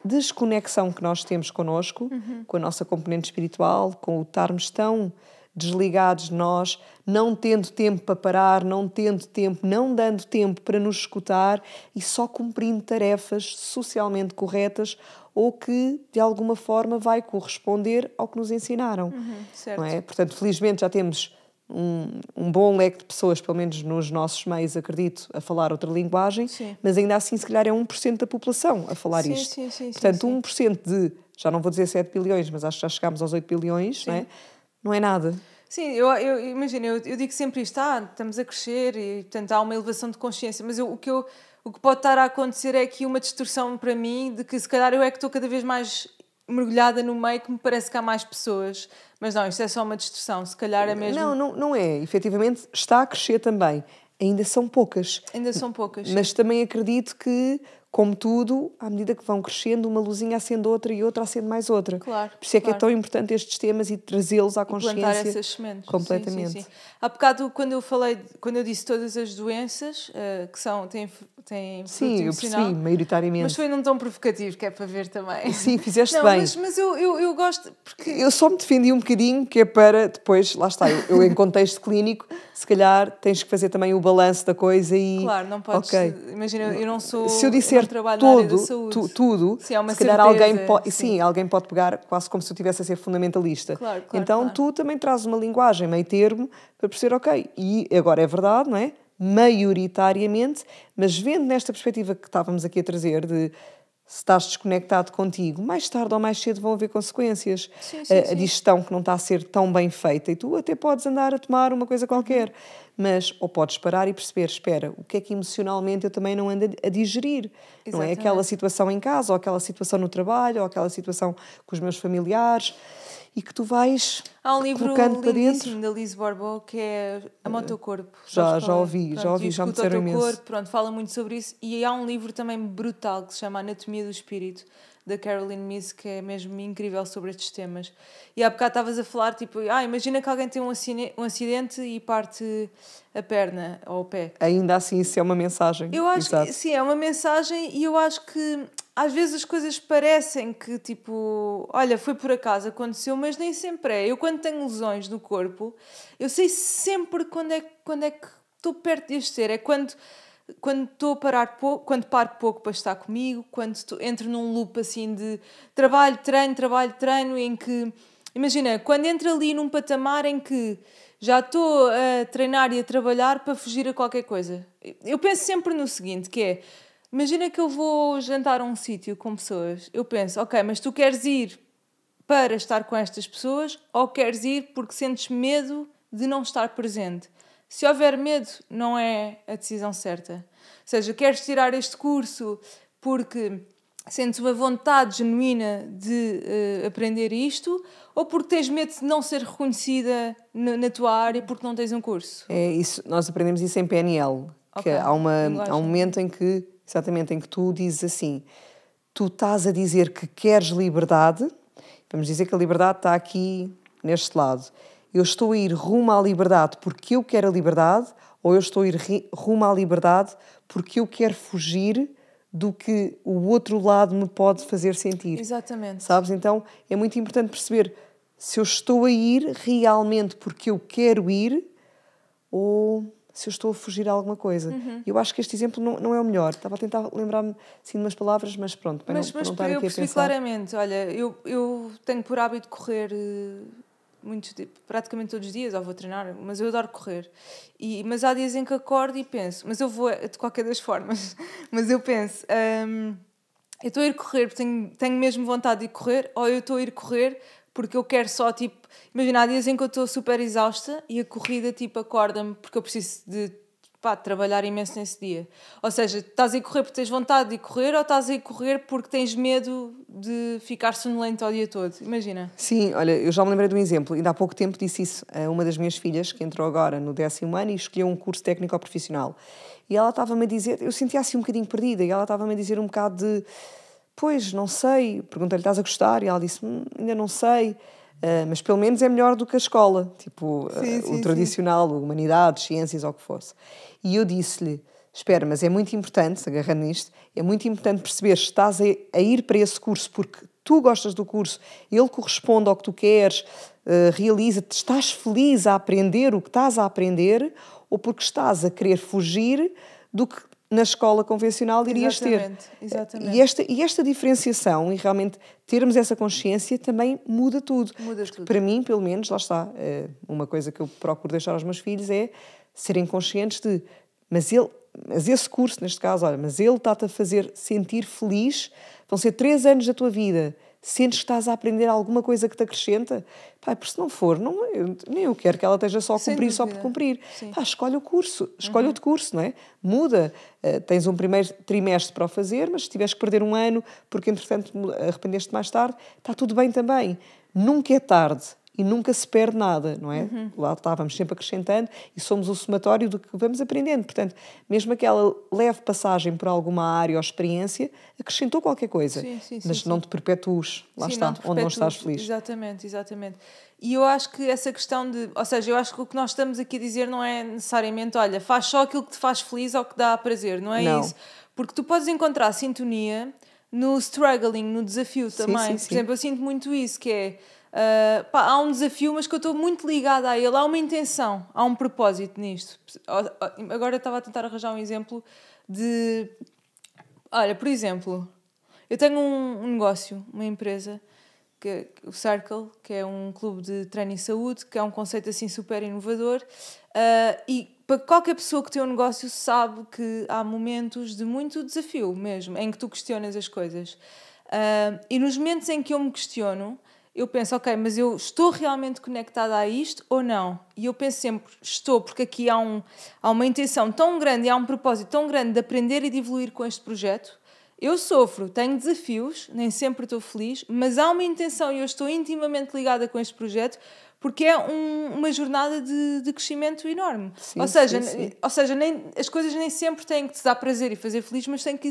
desconexão que nós temos connosco, com a nossa componente espiritual, com o estarmos tão desligados de nós, não tendo tempo para parar, não dando tempo para nos escutar e só cumprindo tarefas socialmente corretas ou que, de alguma forma, vai corresponder ao que nos ensinaram. Certo. Não é? Portanto, felizmente já temos um bom leque de pessoas, pelo menos nos nossos meios, acredito, a falar outra linguagem, mas ainda assim, se calhar, é 1% da população a falar isto. Portanto, 1% de, já não vou dizer 7 bilhões, mas acho que já chegámos aos 8 bilhões, não é nada. Sim, eu imagino, eu digo sempre isto, estamos a crescer e, portanto, há uma elevação de consciência, mas o que o que pode estar a acontecer é aqui uma distorção para mim de que se calhar eu é que estou cada vez mais mergulhada no meio, que me parece que há mais pessoas. Mas não, isto é só uma distorção. Se calhar é mesmo... Não é. Efetivamente está a crescer também. Ainda são poucas. Ainda são poucas. Mas também acredito que, como tudo, à medida que vão crescendo, uma luzinha acende outra e outra acende mais outra. Claro. Por isso é que é tão importante estes temas e trazê-los à consciência. Plantar essas sementes. Completamente. Sim. Há bocado, quando eu disse todas as doenças têm sim, eu emocional, percebi, maioritariamente. mas foi num tom provocativo, que é para ver também. Sim, fizeste não, bem. Mas eu gosto... Porque... Eu só me defendi um bocadinho, que é para depois, lá está, eu em contexto clínico, se calhar tens que fazer também o balanço da coisa e... Claro, não podes... Okay. Imagina, eu não sou... Se eu disser tudo, se calhar certeza, alguém pode pegar quase como se eu estivesse a ser fundamentalista. Claro, então tu também trazes uma linguagem meio termo para perceber, ok, e agora é verdade, não é? Maioritariamente, mas vendo nesta perspectiva que estávamos aqui a trazer de se estás desconectado contigo, mais tarde ou mais cedo vão haver consequências. A digestão que não está a ser tão bem feita e tu até podes andar a tomar uma coisa qualquer, mas ou podes parar e perceber, espera, o que é que emocionalmente eu também não ando a digerir? Exatamente. Não é aquela situação em casa, ou aquela situação no trabalho, ou aquela situação com os meus familiares, e que tu vais há um livro lindíssimo da Lise Bourbeau que é Ama o Teu Corpo. Já ouvi, já me disseram imenso. Corpo, pronto, fala muito sobre isso. E há um livro também brutal que se chama Anatomia do Espírito, da Caroline Myss, que é mesmo incrível sobre estes temas. E há bocado estavas a falar, tipo, imagina que alguém tem um acidente e parte a perna ou o pé. Ainda assim isso é uma mensagem. Eu acho que sim, é uma mensagem, e eu acho que às vezes as coisas parecem que, tipo, olha, foi por acaso, aconteceu, mas nem sempre é. Eu, quando tenho lesões no corpo, eu sei sempre quando é que estou perto de ser. É quando estou a parar pouco, quando paro pouco para estar comigo, quando entro num loop assim de trabalho, treino, em que, imagina, quando entro ali num patamar em que já estou a treinar e a trabalhar para fugir a qualquer coisa. Eu penso sempre no seguinte, que é, imagina que eu vou jantar a um sítio com pessoas. Eu penso, ok, mas tu queres ir para estar com estas pessoas ou queres ir porque sentes medo de não estar presente? Se houver medo, não é a decisão certa. Ou seja, queres tirar este curso porque sentes uma vontade genuína de aprender isto, ou porque tens medo de não ser reconhecida na tua área porque não tens um curso? É isso, nós aprendemos isso em PNL. Que há um momento em que, exatamente, em que tu dizes assim, tu estás a dizer que queres liberdade, vamos dizer que a liberdade está aqui neste lado. Eu estou a ir rumo à liberdade porque eu quero a liberdade, ou eu estou a ir rumo à liberdade porque eu quero fugir do que o outro lado me pode fazer sentir. Exatamente. Sabes? Então é muito importante perceber se eu estou a ir realmente porque eu quero ir ou se eu estou a fugir a alguma coisa. Eu acho que este exemplo não é o melhor. Estava a tentar lembrar-me assim, de umas palavras, mas pronto, para não estar aqui a pensar. Mas eu percebi claramente. Olha, eu tenho por hábito correr praticamente todos os dias, ou vou treinar, mas eu adoro correr. Mas há dias em que acordo e penso, mas eu vou de qualquer das formas, mas eu penso, eu estou a ir correr porque tenho mesmo vontade de ir correr, ou eu estou a ir correr porque eu quero só, tipo, imagina, há dias em que eu estou super exausta e a corrida, tipo, acorda-me porque eu preciso de trabalhar imenso nesse dia. Ou seja, estás a ir correr porque tens vontade de ir correr, ou estás a ir correr porque tens medo de ficar sonolento o dia todo? Imagina. Sim, olha, eu já me lembrei de um exemplo. Ainda há pouco tempo disse isso a uma das minhas filhas, que entrou agora no 10º ano e escolheu um curso técnico-profissional. E ela estava-me a dizer, eu sentia assim um bocadinho perdida, e ela estava-me a dizer um bocado de, pois, não sei, perguntei-lhe, estás a gostar? E ela disse, ainda não sei, mas pelo menos é melhor do que a escola, tipo, o tradicional, humanidades, ciências ou o que fosse. E eu disse-lhe, espera, mas é muito importante, agarrando nisto, é muito importante perceber se estás a ir para esse curso porque tu gostas do curso, ele corresponde ao que tu queres, realiza-te, estás feliz a aprender o que estás a aprender, ou porque estás a querer fugir do que na escola convencional irias ter. Exatamente. E esta diferenciação, e realmente termos essa consciência, também muda tudo. Para mim, pelo menos, lá está, uma coisa que eu procuro deixar aos meus filhos é serem conscientes de, mas esse curso, neste caso, olha, mas ele está-te a fazer sentir feliz, vão ser 3 anos da tua vida, Sentes que estás a aprender alguma coisa que te acrescenta? Pá, porque se não for, nem eu quero que ela esteja só a cumprir, só por cumprir. Pá, escolhe o curso, escolhe outro curso, não é? Muda. Tens um primeiro trimestre para o fazer, mas se tiveres que perder um ano porque, entretanto, arrependeste mais tarde, está tudo bem também. Nunca é tarde. E nunca se perde nada, não é? Lá estávamos sempre acrescentando e somos o somatório do que vamos aprendendo. Portanto, mesmo aquela leve passagem por alguma área ou experiência, acrescentou qualquer coisa. Mas não te perpetues, lá está, onde não estás feliz. Exatamente, exatamente. E eu acho que essa questão de... Ou seja, eu acho que o que nós estamos aqui a dizer não é necessariamente, olha, faz só aquilo que te faz feliz ou que dá prazer, não é isso? Porque tu podes encontrar sintonia no struggling, no desafio também. Por exemplo, eu sinto muito isso, que é... há um desafio, mas que eu estou muito ligada a ele, há uma intenção, há um propósito nisto. Agora eu estava a tentar arranjar um exemplo de... Olha, por exemplo, eu tenho um negócio, uma empresa, o Circle, que é um clube de treino e saúde, que é um conceito assim super inovador, e para qualquer pessoa que tem um negócio sabe que há momentos de muito desafio mesmo, em que tu questionas as coisas. E nos momentos em que eu me questiono, eu penso, ok, mas eu estou realmente conectada a isto ou não? E eu penso sempre, estou, porque aqui há uma intenção tão grande e há um propósito tão grande de aprender e de evoluir com este projeto. Eu sofro, tenho desafios, nem sempre estou feliz, mas há uma intenção e eu estou intimamente ligada com este projeto porque é uma jornada de crescimento enorme. Ou seja, as coisas nem sempre têm que te dar prazer e fazer feliz, mas tem que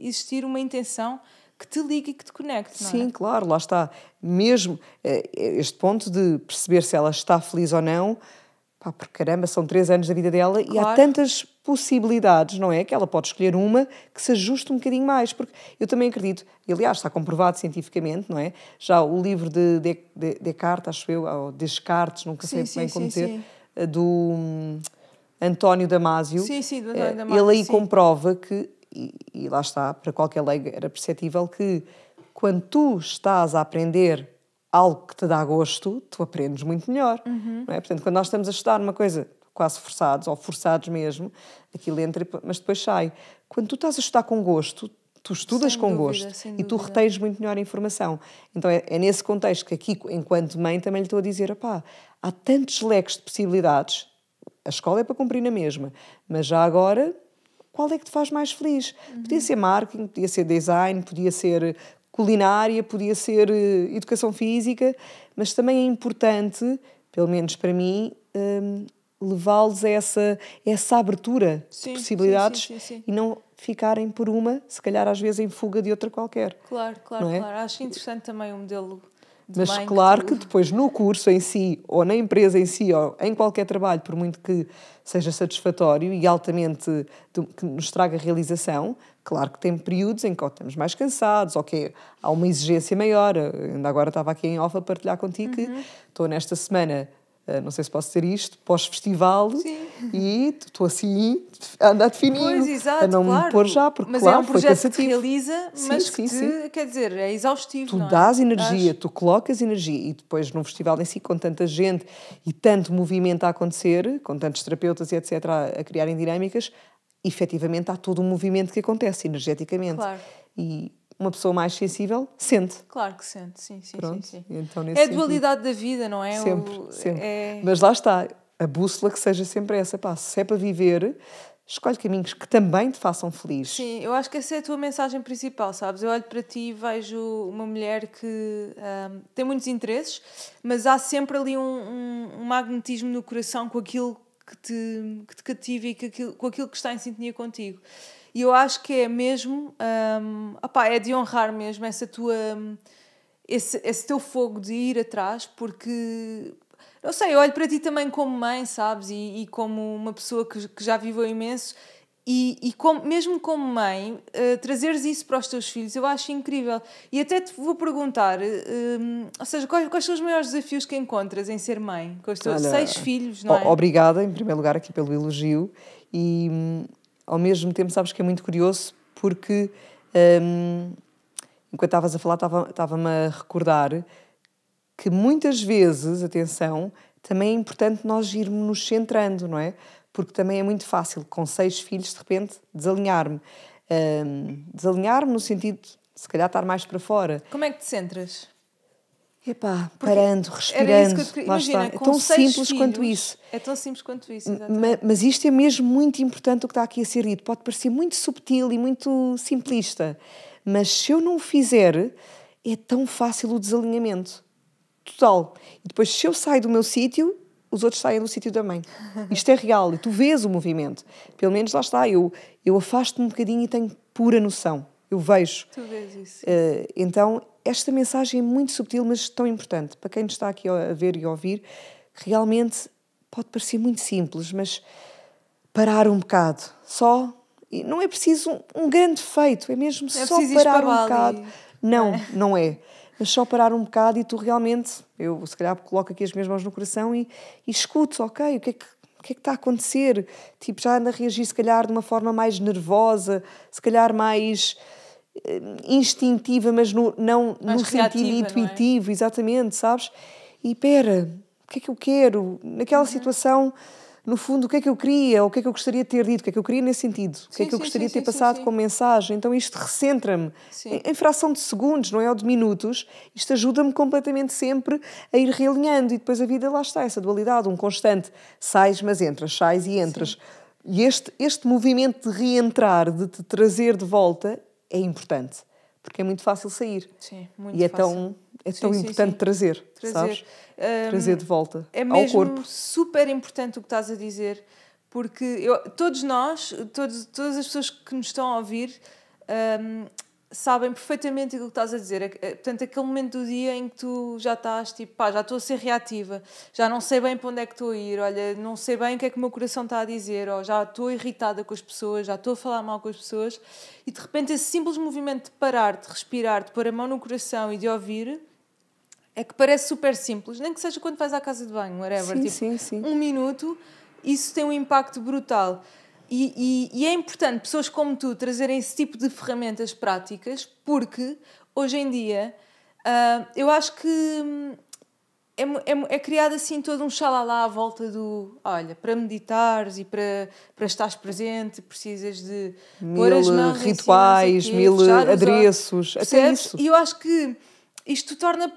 existir uma intenção que te ligue e que te conecte, não é? Sim, claro, lá está. Mesmo este ponto de perceber se ela está feliz ou não, pá, porque caramba, são 3 anos da vida dela e há tantas possibilidades, não é? Que ela pode escolher uma que se ajuste um bocadinho mais. Porque eu também acredito, e aliás está comprovado cientificamente, não é? Já o livro de Descartes, acho eu, ou Descartes, nunca sei bem como dizer, do António Damasio, do António Damasio, ele aí comprova que, e lá está, para qualquer leigo era perceptível que quando tu estás a aprender algo que te dá gosto, tu aprendes muito melhor. Não é? Portanto, quando nós estamos a estudar uma coisa quase forçados, ou forçados mesmo, aquilo entra, mas depois sai. Quando tu estás a estudar com gosto, tu estudas com gosto e tu retens muito melhor a informação. Então é nesse contexto que aqui, enquanto mãe, também lhe estou a dizer, há tantos leques de possibilidades, a escola é para cumprir na mesma, mas já agora... Qual é que te faz mais feliz? Podia ser marketing, podia ser design, podia ser culinária, podia ser educação física, mas também é importante, pelo menos para mim, levá-los a essa abertura de possibilidades e não ficarem por uma, se calhar às vezes em fuga de outra qualquer. Claro. Acho interessante também o modelo de mas mãe claro que depois no curso em si, ou na empresa em si, ou em qualquer trabalho, por muito que seja satisfatório e altamente que nos traga realização, claro que tem períodos em que estamos mais cansados, ou que há uma exigência maior. Ainda agora estava aqui em off a partilhar contigo que estou nesta semana, não sei se posso dizer isto, pós-festival, e estou assim a andar de fininho, a não me pôr já, porque mas claro, é um projeto que te realiza, mas que quer dizer, é exaustivo, tu não é? dás energia, tu colocas energia, e depois num festival em si, com tanta gente e tanto movimento a acontecer, com tantos terapeutas e etc. a criarem dinâmicas, efetivamente há todo um movimento que acontece energeticamente. E uma pessoa mais sensível sente. Claro que sente, sim. Então, é a dualidade da vida, não é? Sempre. Mas lá está, a bússola que seja sempre essa. Se é para viver, escolhe caminhos que também te façam feliz. Sim, eu acho que essa é a tua mensagem principal, sabes? Eu olho para ti e vejo uma mulher que tem muitos interesses, mas há sempre ali um magnetismo no coração com aquilo que te cativa e com aquilo que está em sintonia contigo. E eu acho que é mesmo, é de honrar mesmo esse teu fogo de ir atrás, porque, não sei, eu olho para ti também como mãe, sabes, e como uma pessoa que já viveu imenso, e mesmo como mãe, trazeres isso para os teus filhos, eu acho incrível. E até te vou perguntar, ou seja, quais são os maiores desafios que encontras em ser mãe? Com os teus 6 filhos, não é? Obrigada, em primeiro lugar, aqui pelo elogio, e ao mesmo tempo, sabes que é muito curioso, porque enquanto estavas a falar, estava-me a recordar que muitas vezes, atenção, também é importante nós irmos nos centrando, não é? Porque também é muito fácil, com 6 filhos, de repente, desalinhar-me. Desalinhar-me no sentido se calhar estar mais para fora. Como é que te centras? Epá, parando, respirando, era isso que eu te queria. lá Imagina, está. É com tão 6 simples quanto filhos, isso. É tão simples quanto isso, exatamente. Mas isto é mesmo muito importante o que está aqui a ser dito. Pode parecer muito subtil e muito simplista, mas se eu não o fizer, é tão fácil o desalinhamento. Total. E depois, se eu saio do meu sítio, os outros saem do sítio também. Isto é real. E tu vês o movimento. Pelo menos lá está. Eu afasto-me um bocadinho e tenho pura noção. Eu vejo. Tu vês isso. Então, esta mensagem é muito subtil, mas tão importante. Para quem nos está aqui a ver e a ouvir, realmente pode parecer muito simples, mas parar um bocado. Só... E não é preciso um grande feito. É mesmo só parar um bocado. Não é. Mas só parar um bocado e tu realmente... Eu, se calhar, coloco aqui as minhas mãos no coração e escuto, ok, o que é que está a acontecer? Tipo, já ando a reagir, se calhar, de uma forma mais nervosa, se calhar mais instintiva, mas não no sentido intuitivo, exatamente, sabes? E pera, o que é que eu quero? Naquela situação, no fundo, o que é que eu queria? Ou o que é que eu gostaria de ter dito? O que é que eu queria nesse sentido? O que é que eu gostaria de ter passado como mensagem? Então isto recentra-me em fração de segundos, não é? Ou de minutos. Isto ajuda-me completamente sempre a ir realinhando. E depois a vida, lá está, essa dualidade, um constante sais, mas entras, sais e entras. Sim. E este movimento de reentrar, de te trazer de volta, é importante. Porque é muito fácil sair. Sim, muito e fácil. É tão importante trazer, sabes? Trazer de volta ao corpo. É mesmo super importante o que estás a dizer, porque todos nós, todas as pessoas que nos estão a ouvir, sabem perfeitamente aquilo que estás a dizer. Portanto, aquele momento do dia em que tu já estás tipo, pá, já estou a ser reativa, já não sei bem para onde é que estou a ir, olha, não sei bem o que é que o meu coração está a dizer, ou já estou irritada com as pessoas, já estou a falar mal com as pessoas, e de repente esse simples movimento de parar, de respirar, de pôr a mão no coração e de ouvir, é que parece super simples, nem que seja quando vais à casa de banho, whatever, Sim. 1 minuto, isso tem um impacto brutal. E é importante pessoas como tu trazerem esse tipo de ferramentas práticas, porque hoje em dia eu acho que é criado assim todo um xalala à volta do, olha, para meditares e para estares presente precisas de pôr as mãos rituais, em cima, 1000 adereços, até isso. E eu acho que isto torna...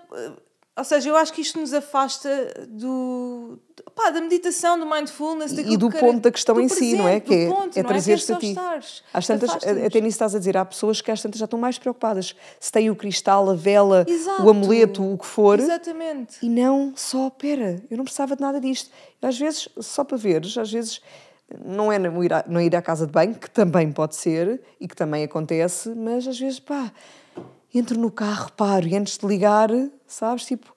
Ou seja, eu acho que isto nos afasta da meditação, do mindfulness... E do ponto da questão em si, não é? Que é trazer-te a ti. Às tantas, até nisso estás a dizer, há pessoas que às tantas já estão mais preocupadas. Se têm o cristal, a vela, o amuleto, o que for. Exatamente. E não só, eu não precisava de nada disto. Às vezes, só para veres, às vezes... Não é não ir à casa de banho, que também pode ser, e que também acontece, mas às vezes, entro no carro, paro, e antes de ligar, sabes, tipo...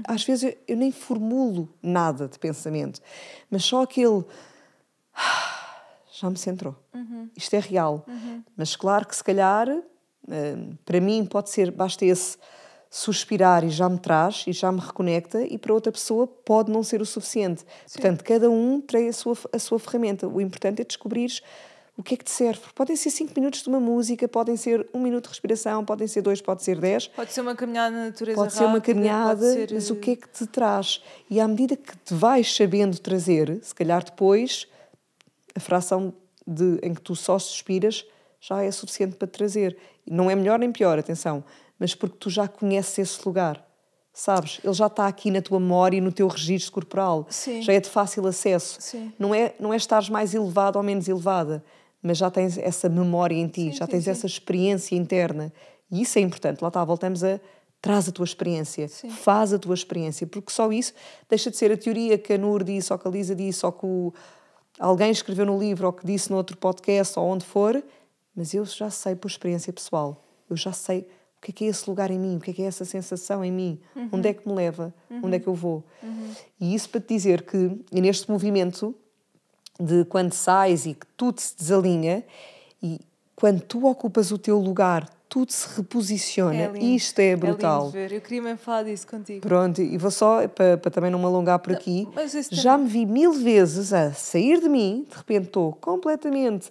Às vezes eu nem formulo nada de pensamento, mas só aquele... Já me centrou. Isto é real. Mas claro que se calhar, para mim pode ser, basta esse suspirar e já me traz, e já me reconecta, e para outra pessoa pode não ser o suficiente. Sim. Portanto, cada um tem a sua ferramenta. O importante é descobrires o que é que te serve. Podem ser 5 minutos de uma música, podem ser 1 minuto de respiração, podem ser 2, pode ser 10. Pode ser uma caminhada na natureza pode ser uma caminhada, mas o que é que te traz? E à medida que te vais sabendo trazer, se calhar depois, a fração em que tu só suspiras já é suficiente para te trazer. Não é melhor nem pior, atenção, mas porque tu já conheces esse lugar. Sabes? Ele já está aqui na tua memória e no teu registro corporal. Sim. Já é de fácil acesso. Sim. Não é estares mais elevado ou menos elevada, mas já tens essa memória em ti, já tens essa experiência interna. E isso é importante. Lá está, voltamos a... Traz a tua experiência. Sim. Faz a tua experiência. Porque só isso deixa de ser a teoria que a Nur disse, ou que a Lisa disse, ou que alguém escreveu no livro, ou que disse no outro podcast, ou onde for. Mas eu já sei por experiência pessoal. Eu já sei o que é esse lugar em mim, o que é essa sensação em mim, onde é que me leva, onde é que eu vou. E isso para te dizer que, neste movimento de quando sais e que tudo se desalinha, e quando tu ocupas o teu lugar, tudo se reposiciona. Isto é brutal. É lindo ver. Eu queria mesmo falar disso contigo. Pronto, e vou só, para também não me alongar por aqui, já me vi 1000 vezes a sair de mim, de repente estou completamente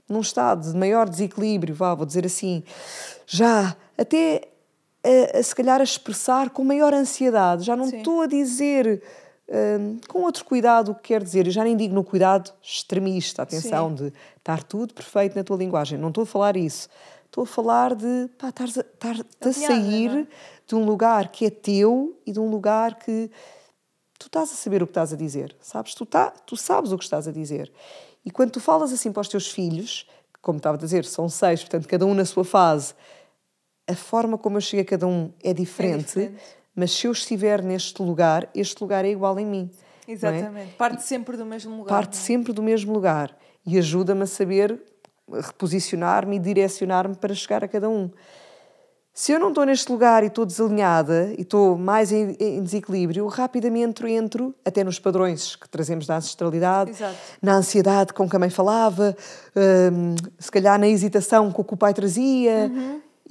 num estado de maior desequilíbrio, vou dizer assim, já até se calhar a expressar com maior ansiedade, já não estou a dizer com outro cuidado, o que quer dizer. Eu já nem digo no cuidado extremista, atenção, Sim. de estar tudo perfeito na tua linguagem. Não estou a falar isso. Estou a falar de estar a sair não é? de um lugar que é teu e de um lugar que tu estás a saber o que estás a dizer, sabes? Tu sabes o que estás a dizer. E quando tu falas assim para os teus filhos, que, como estava a dizer, são 6, portanto, cada um na sua fase, a forma como eu chego a cada um é diferente, mas se eu estiver neste lugar, este lugar é igual em mim. Exatamente. Não é? Parte sempre do mesmo lugar. Parte sempre do mesmo lugar e ajuda-me a saber reposicionar-me e direcionar-me para chegar a cada um. Se eu não estou neste lugar e estou desalinhada e estou mais em desequilíbrio, rapidamente entro até nos padrões que trazemos da ancestralidade, Exato. na ansiedade com que a mãe falava, se calhar na hesitação com o que o pai trazia,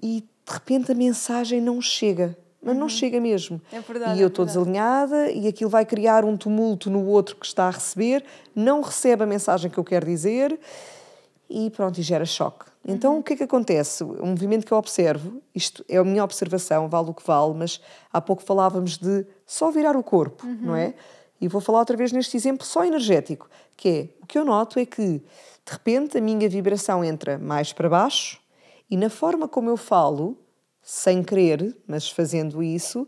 e de repente a mensagem não chega. Mas não chega mesmo. É verdade, E eu é estou verdade. desalinhada e aquilo vai criar um tumulto no outro que está a receber, não recebe a mensagem que eu quero dizer e pronto, e gera choque. Então, o que é que acontece? Um movimento que eu observo, isto é a minha observação, vale o que vale, mas há pouco falávamos de só virar o corpo, não é? E vou falar outra vez neste exemplo só energético, que é, o que eu noto é que, de repente, a minha vibração entra mais para baixo e na forma como eu falo, sem querer, mas fazendo isso,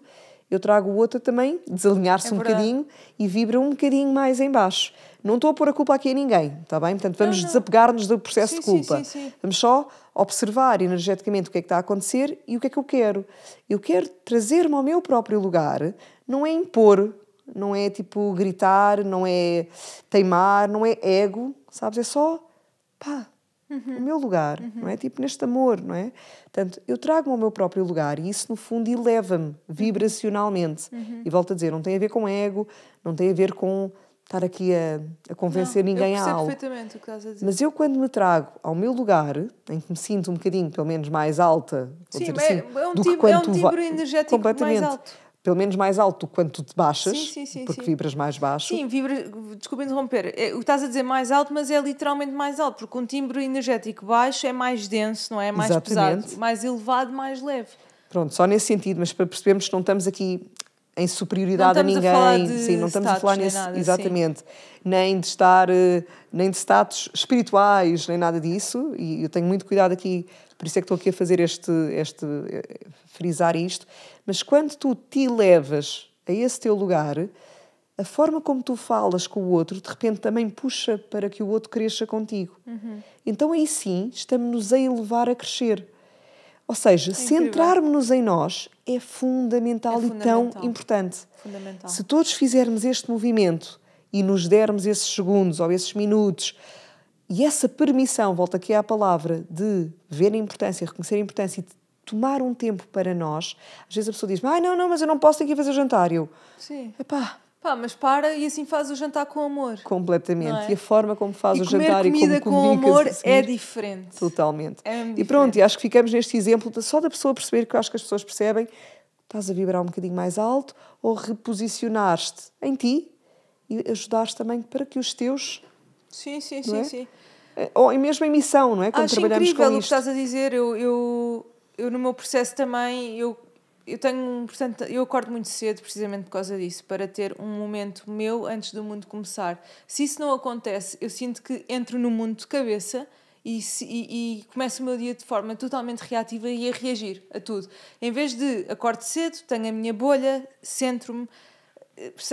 eu trago o outro também desalinhar-se um bocadinho e vibra um bocadinho mais em baixo. Não estou a pôr a culpa aqui a ninguém, está bem? Portanto, vamos desapegar-nos do processo de culpa. Sim. Vamos só observar energeticamente o que é que está a acontecer e o que é que eu quero. Eu quero trazer-me ao meu próprio lugar, não é impor, não é tipo gritar, não é teimar, não é ego, sabes? É só, o meu lugar, não é? Tipo neste amor, não é? Portanto, eu trago-me ao meu próprio lugar e isso, no fundo, eleva-me vibracionalmente. E volto a dizer, não tem a ver com ego, não tem a ver com estar aqui a convencer ninguém a algo. Eu percebo perfeitamente o que estás a dizer. Mas eu, quando me trago ao meu lugar, em que me sinto um bocadinho, pelo menos, mais alta, vou dizer assim, do que quando tu timbre energético mais alto. Pelo menos mais alto do que quando tu te baixas, Sim. porque vibras mais baixo. Sim, desculpa interromper. O que estás a dizer mais alto, mas é literalmente mais alto, porque um timbre energético baixo é mais denso, não é? Mais pesado, mais elevado, mais leve. Pronto, só nesse sentido, mas para percebermos que não estamos aqui em superioridade a ninguém. Não estamos a falar de sim, não estamos a falar status, nesse, nem nada, exatamente. sim. Nem de status espirituais, nem nada disso. E eu tenho muito cuidado aqui, por isso é que estou aqui a fazer frisar isto. Mas quando tu te levas a esse teu lugar, a forma como tu falas com o outro, de repente também puxa para que o outro cresça contigo. Então aí sim, estamos-nos a elevar a crescer. Ou seja, centrarmos-nos em nós é fundamental e tão importante. Fundamental. Se todos fizermos este movimento e nos dermos esses segundos ou esses minutos e essa permissão, volta aqui à palavra, de ver a importância, reconhecer a importância e de tomar um tempo para nós, às vezes a pessoa diz, não, mas eu não posso, tenho que ir fazer jantar. E eu, mas para e assim faz o jantar com amor. Completamente. E a forma como faz o jantar e como com amor é diferente. Totalmente. É mesmo diferente. E pronto, e acho que ficamos neste exemplo só da pessoa perceber, que eu acho que as pessoas percebem, estás a vibrar um bocadinho mais alto ou reposicionar-te em ti e ajudares também para que os teus... Sim. Ou mesmo em missão, não é? Quando acho trabalhamos incrível com o que estás a dizer. Eu no meu processo também, eu tenho, portanto, eu acordo muito cedo precisamente por causa disso, para ter um momento meu antes do mundo começar. Se isso não acontece, eu sinto que entro no mundo de cabeça e começo o meu dia de forma totalmente reativa e a reagir a tudo. Em vez de acordo cedo, tenho a minha bolha, centro-me.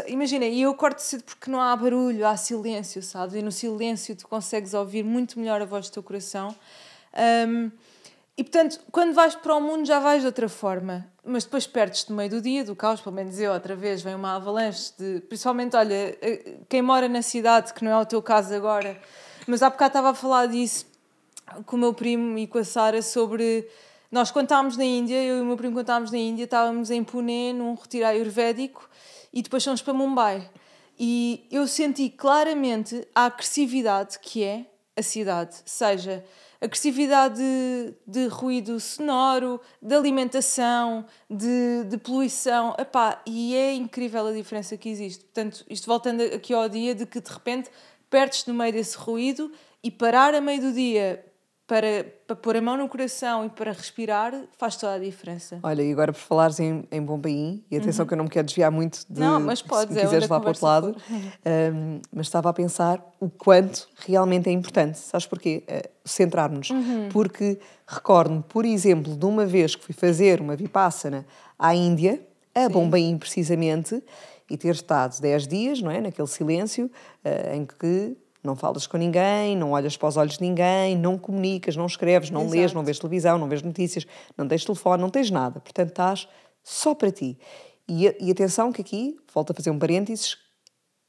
Imagina, e eu acordo cedo porque não há barulho, há silêncio, sabes? E no silêncio tu consegues ouvir muito melhor a voz do teu coração. E, portanto, quando vais para o mundo já vais de outra forma. Mas depois perdes-te no meio do dia, do caos, pelo menos eu, outra vez, vem uma avalanche de... Principalmente, olha, quem mora na cidade, que não é o teu caso agora, mas há bocado estava a falar disso com o meu primo e com a Sara sobre... Nós, quando estávamos na Índia, eu e o meu primo, quando estávamos na Índia, estávamos em Pune, num retiro ayurvédico, e depois fomos para Mumbai. E eu senti claramente a agressividade que é a cidade. Seja... agressividade de ruído sonoro, de alimentação, de poluição. E é incrível a diferença que existe. Portanto, isto voltando aqui ao dia de que de repente perdes no meio desse ruído e parar a meio do dia para pôr a mão no coração e para respirar, faz toda a diferença. Olha, e agora por falares em Bombaim, e atenção que eu não me quero desviar muito de Não, mas podes, se me quiseres lá para o outro lado, mas estava a pensar o quanto realmente é importante. Sabes porquê? Centrarmos. Porque recordo-me, por exemplo, de uma vez que fui fazer uma Vipassana à Índia, a Bombaim precisamente, e ter estado 10 dias, não é? Naquele silêncio em que não falas com ninguém, não olhas para os olhos de ninguém, não comunicas, não escreves, não lês, não vês televisão, não vês notícias, não tens telefone, não tens nada. Portanto, estás só para ti. E atenção que aqui, volto a fazer um parênteses,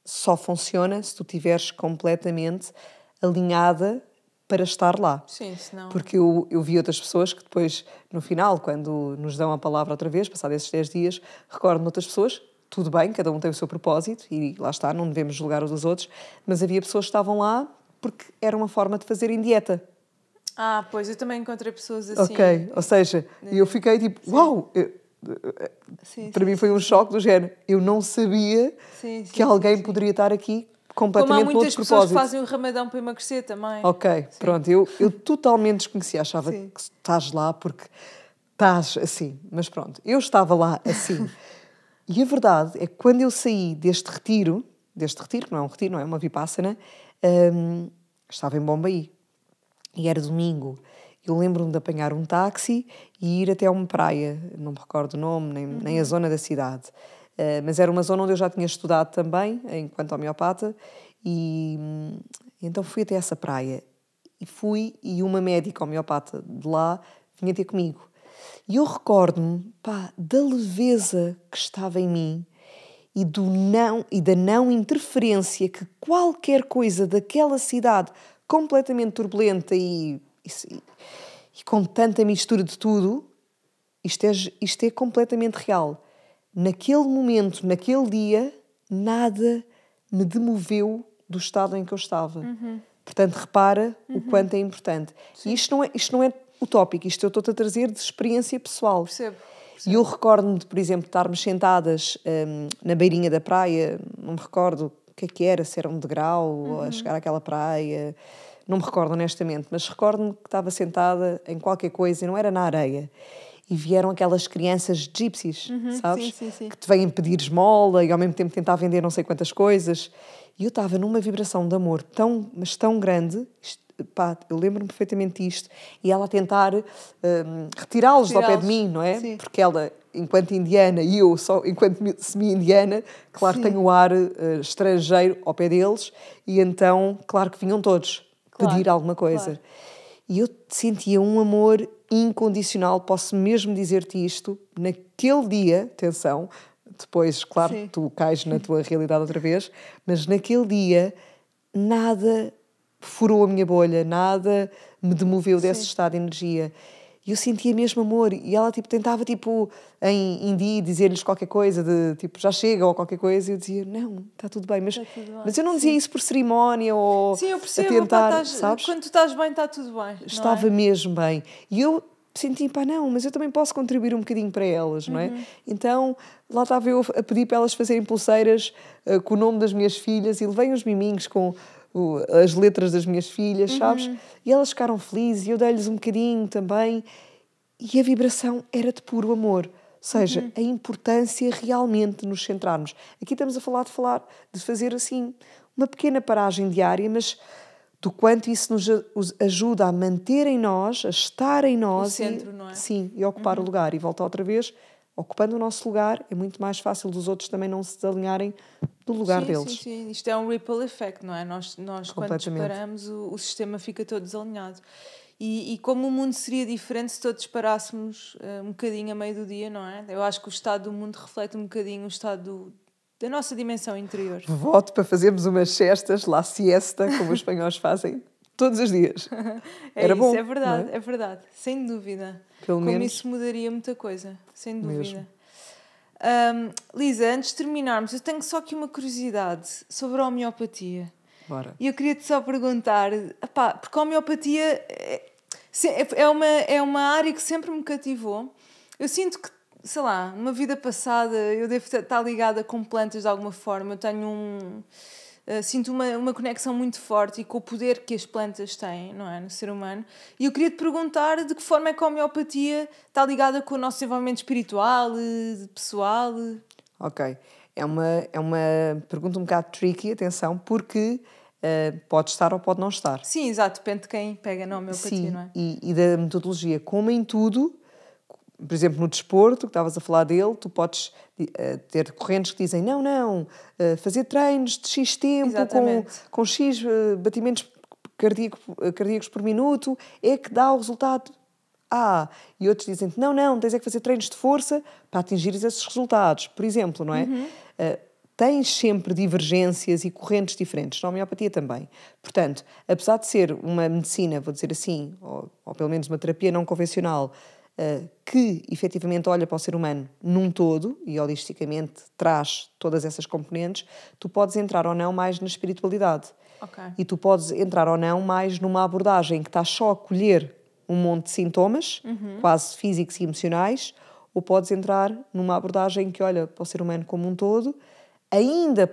só funciona se tu estiveres completamente alinhada para estar lá. Sim, senão... Porque eu vi outras pessoas que depois, no final, quando nos dão a palavra outra vez, passado esses 10 dias, recordo-me outras pessoas. Tudo bem, cada um tem o seu propósito e lá está, não devemos julgar os dos outros, mas havia pessoas que estavam lá porque era uma forma de fazerem dieta. Pois, eu também encontrei pessoas assim. Ok, ou seja, eu fiquei tipo, uau! Para mim foi um choque do género. Eu não sabia que alguém poderia estar aqui completamente como há muitas por outro pessoas propósito. que fazem o ramadão para emagrecer também. Ok, pronto, eu totalmente desconhecia, achava que estás lá porque estás assim, mas pronto, eu estava lá assim. E a verdade é que quando eu saí deste retiro, que não é um retiro, não é uma Vipassana, estava em Bombaim. E era domingo. Eu lembro-me de apanhar um táxi e ir até uma praia. Não me recordo o nome, nem a zona da cidade. Mas era uma zona onde eu já tinha estudado também, enquanto homeopata. E então fui até essa praia. E uma médica homeopata de lá vinha ter comigo. E eu recordo-me, da leveza que estava em mim e da não interferência que qualquer coisa daquela cidade completamente turbulenta e com tanta mistura de tudo, isto é completamente real. Naquele momento, naquele dia, nada me demoveu do estado em que eu estava. Portanto, repara o quanto é importante. E isto não é utópico, isto eu estou-te a trazer de experiência pessoal. Percebo. E eu recordo-me de, por exemplo, estarmos sentadas na beirinha da praia, não me recordo o que era, se era um degrau ou a chegar àquela praia, não me recordo honestamente, mas recordo-me que estava sentada em qualquer coisa e não era na areia. E vieram aquelas crianças gypsies, sabes? Sim. Que te vêm pedir esmola e ao mesmo tempo tentar vender não sei quantas coisas. E eu estava numa vibração de amor mas tão grande, eu lembro-me perfeitamente disto, e ela a tentar retirá-los ao pé de mim, não é? Sim. Porque ela, enquanto indiana, e eu, só enquanto semi-indiana, claro, tenho o ar estrangeiro ao pé deles, e então, claro que vinham todos pedir alguma coisa. Claro. E eu sentia um amor incondicional, posso mesmo dizer-te isto, naquele dia, atenção, depois, claro, tu cais na tua realidade outra vez, mas naquele dia nada furou a minha bolha, nada me demoveu desse estado de energia. E eu sentia mesmo amor. E ela tentava, em hindi, dizer-lhes qualquer coisa, de já chega ou qualquer coisa. E eu dizia, não, está tudo bem. Mas eu não dizia isso por cerimónia ou eu percebo, a tentar, sabes? Quando tu estás bem, está tudo bem. Estava mesmo bem. E eu senti, não, mas eu também posso contribuir um bocadinho para elas, não é? Então, lá estava eu a pedir para elas fazerem pulseiras com o nome das minhas filhas e levei uns miminhos com as letras das minhas filhas, sabes? E elas ficaram felizes e eu dei-lhes um bocadinho também. E a vibração era de puro amor. Ou seja, a importância realmente de nos centrarmos. Aqui estamos a falar de fazer assim uma pequena paragem diária, mas do quanto isso nos ajuda a manter em nós, a estar em nós. O centro, não é? Sim, e ocupar o lugar. E voltar outra vez, ocupando o nosso lugar, é muito mais fácil dos outros também não se desalinharem do lugar deles. Sim. Isto é um ripple effect, não é? Nós quando disparamos, o sistema fica todo desalinhado. E como o mundo seria diferente se todos parássemos um bocadinho a meio do dia, não é? Eu acho que o estado do mundo reflete um bocadinho o estado da nossa dimensão interior. Voto para fazermos umas cestas, la siesta, como os espanhóis fazem, todos os dias. Era isso, bom. É verdade, não é? É verdade. Sem dúvida. Pelo como menos. Isso mudaria muita coisa. Sem dúvida. Mesmo. Lisa, antes de terminarmos, eu tenho só aqui uma curiosidade sobre a homeopatia. Bora. E eu queria-te só perguntar, porque a homeopatia é uma área que sempre me cativou. Eu sinto que, sei lá, numa vida passada eu devo estar ligada com plantas de alguma forma. Eu tenho Sinto uma conexão muito forte e com o poder que as plantas têm, não é, no ser humano. E eu queria te perguntar de que forma é que a homeopatia está ligada com o nosso desenvolvimento espiritual, pessoal. Ok. É uma pergunta um bocado tricky, atenção, porque pode estar ou pode não estar. Sim, exato, depende de quem pega na homeopatia, Sim, não é? e da metodologia, como em tudo, por exemplo, no desporto, que estavas a falar dele, tu podes ter correntes que dizem não, fazer treinos de X tempo Exatamente. com X batimentos cardíacos por minuto é que dá o resultado A. E outros dizem que não, tens é que fazer treinos de força para atingir esses resultados. Por exemplo, não é? Tens sempre divergências e correntes diferentes, na homeopatia também. Portanto, apesar de ser uma medicina, vou dizer assim, ou pelo menos uma terapia não convencional, que efetivamente olha para o ser humano num todo e holisticamente traz todas essas componentes, tu podes entrar ou não mais na espiritualidade. Ok. E tu podes entrar ou não mais numa abordagem que estás só a colher um monte de sintomas, quase físicos e emocionais, ou podes entrar numa abordagem que olha para o ser humano como um todo, ainda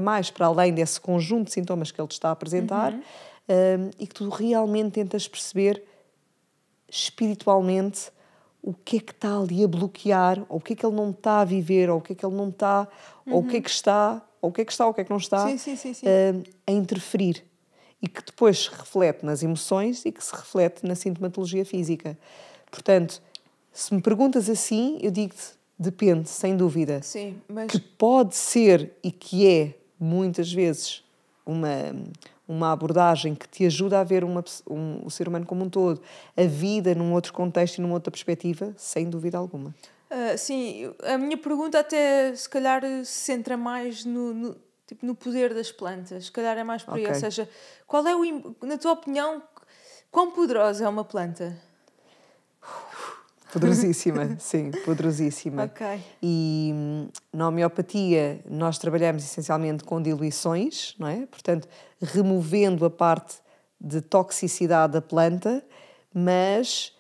mais para além desse conjunto de sintomas que ele te está a apresentar, e que tu realmente tentas perceber espiritualmente o que é que está ali a bloquear, ou o que é que ele não está a viver, ou o que é que ele não está, ou o que é que está, ou o que é que está, ou o que é que não está, Sim. a interferir. E que depois se reflete nas emoções e que se reflete na sintomatologia física. Portanto, se me perguntas assim, eu digo-te, depende, sem dúvida. Sim, mas... Que pode ser e que é, muitas vezes, uma abordagem que te ajuda a ver o ser humano como um todo, a vida num outro contexto e numa outra perspectiva, sem dúvida alguma. Sim, a minha pergunta até se calhar se centra mais no poder das plantas. Se calhar é mais por aí. Ok. Ou seja, qual é na tua opinião, quão poderosa é uma planta? Poderosíssima, sim, poderosíssima. Ok. E na homeopatia nós trabalhamos essencialmente com diluições, não é? Portanto, removendo a parte de toxicidade da planta, mas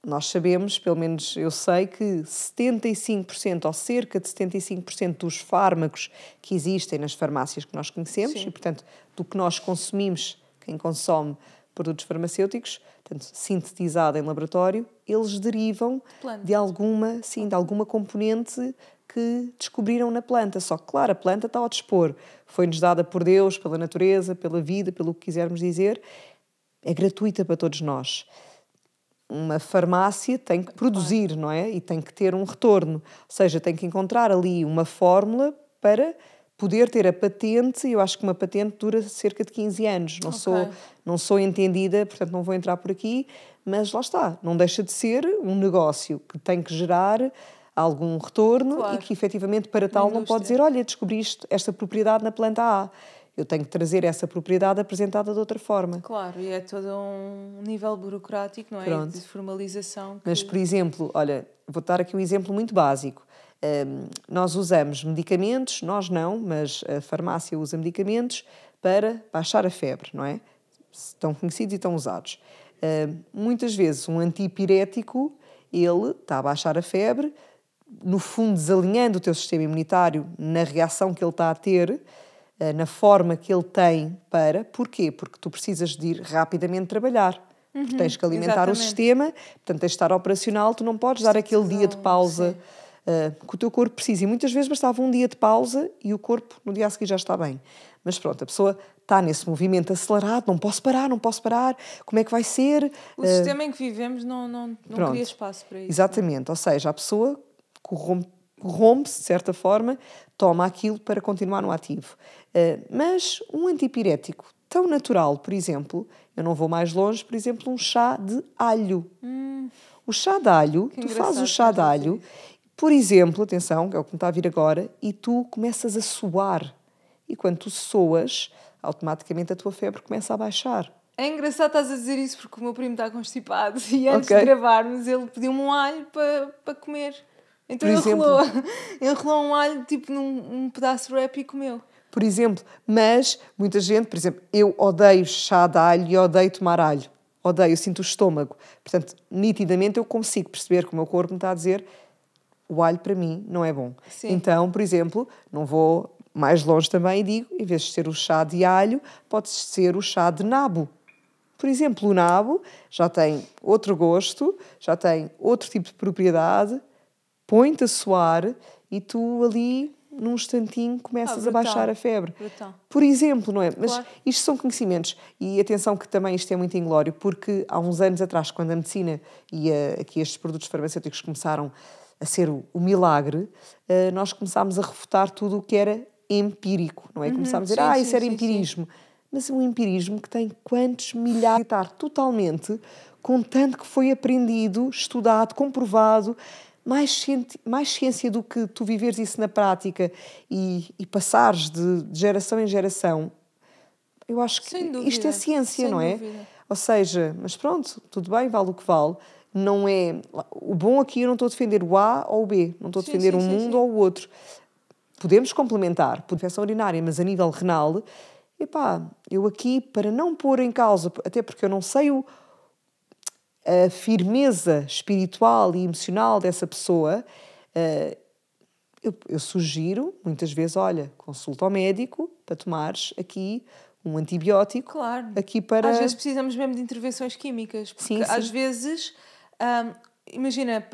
nós sabemos, pelo menos eu sei, que 75% ou cerca de 75% dos fármacos que existem nas farmácias que nós conhecemos, Sim. e portanto do que nós consumimos, quem consome produtos farmacêuticos, portanto, sintetizado em laboratório, eles derivam de alguma componente que descobriram na planta. Só que, claro, a planta está ao dispor. Foi-nos dada por Deus, pela natureza, pela vida, pelo que quisermos dizer. É gratuita para todos nós. Uma farmácia tem que produzir, não é? E tem que ter um retorno. Ou seja, tem que encontrar ali uma fórmula para poder ter a patente. Eu acho que uma patente dura cerca de 15 anos. Não sou entendida, portanto não vou entrar por aqui, mas lá está. Não deixa de ser um negócio que tem que gerar algum retorno e que efetivamente para tal não pode dizer, olha, descobriste esta propriedade na planta A. Eu tenho que trazer essa propriedade apresentada de outra forma. Claro, e é todo um nível burocrático, não é? Pronto. De formalização. Mas, por exemplo, olha, vou dar aqui um exemplo muito básico. Nós usamos medicamentos, nós não, mas a farmácia usa medicamentos para baixar a febre, não é? Estão conhecidos e estão usados. Muitas vezes um antipirético, ele está a baixar a febre, no fundo desalinhando o teu sistema imunitário na reação que ele está a ter, na forma que ele tem para... Porquê? Porque tu precisas de ir rapidamente trabalhar. Porque tens que alimentar o sistema, portanto tens de estar operacional, tu não podes dar aquele dia de pausa que o teu corpo precisa. E muitas vezes bastava um dia de pausa e o corpo no dia a seguir já está bem. Mas pronto, a pessoa está nesse movimento acelerado, não posso parar, como é que vai ser? O sistema em que vivemos não cria espaço para isso. Exatamente, ou seja, a pessoa corrompe-se de certa forma, toma aquilo para continuar no ativo. Mas um antipirético tão natural, por exemplo, eu não vou mais longe, por exemplo, um chá de alho. O chá de alho, tu fazes o chá de alho, por exemplo, atenção, que é o que me está a vir agora, e tu começas a suar. E quando tu suas, automaticamente a tua febre começa a baixar. É engraçado estás a dizer isso porque o meu primo está constipado e antes de gravarmos ele pediu-me um alho para comer. Então ele enrolou um alho tipo num pedaço de wrap e comeu. Por exemplo, mas muita gente, por exemplo, eu odeio chá de alho e odeio tomar alho. Odeio, eu sinto o estômago. Portanto, nitidamente eu consigo perceber que o meu corpo me está a dizer o alho para mim não é bom. Sim. Então, por exemplo, não vou mais longe também digo, em vez de ser o chá de alho, pode ser o chá de nabo. Por exemplo, o nabo já tem outro gosto, já tem outro tipo de propriedade, põe-te a suar e tu ali, num instantinho, começas a baixar a febre. Brutal. Por exemplo, não é? Mas Claro. isto são conhecimentos. E atenção que também isto é muito inglório, porque há uns anos atrás, quando a medicina e aqui estes produtos farmacêuticos começaram a ser o milagre, nós começámos a refutar tudo o que era empírico, não é? Começámos a dizer, isso era empirismo. Mas um empirismo que tem quantos milhares de totalmente, contanto que foi aprendido, estudado, comprovado, mais ciência do que tu viveres isso na prática e passares de geração em geração. Eu acho que isto é ciência, não é? Dúvida. Ou seja, mas pronto, tudo bem, vale o que vale. Não é... O bom aqui, eu não estou a defender o A ou o B, não estou a defender um mundo ou o outro. Podemos complementar por infecção urinária, mas a nível renal, epá, eu aqui, para não pôr em causa, até porque eu não sei a firmeza espiritual e emocional dessa pessoa, eu sugiro, muitas vezes, olha, consulta ao médico para tomares aqui um antibiótico. Claro. Aqui para... Às vezes precisamos mesmo de intervenções químicas. Porque às vezes... imagina,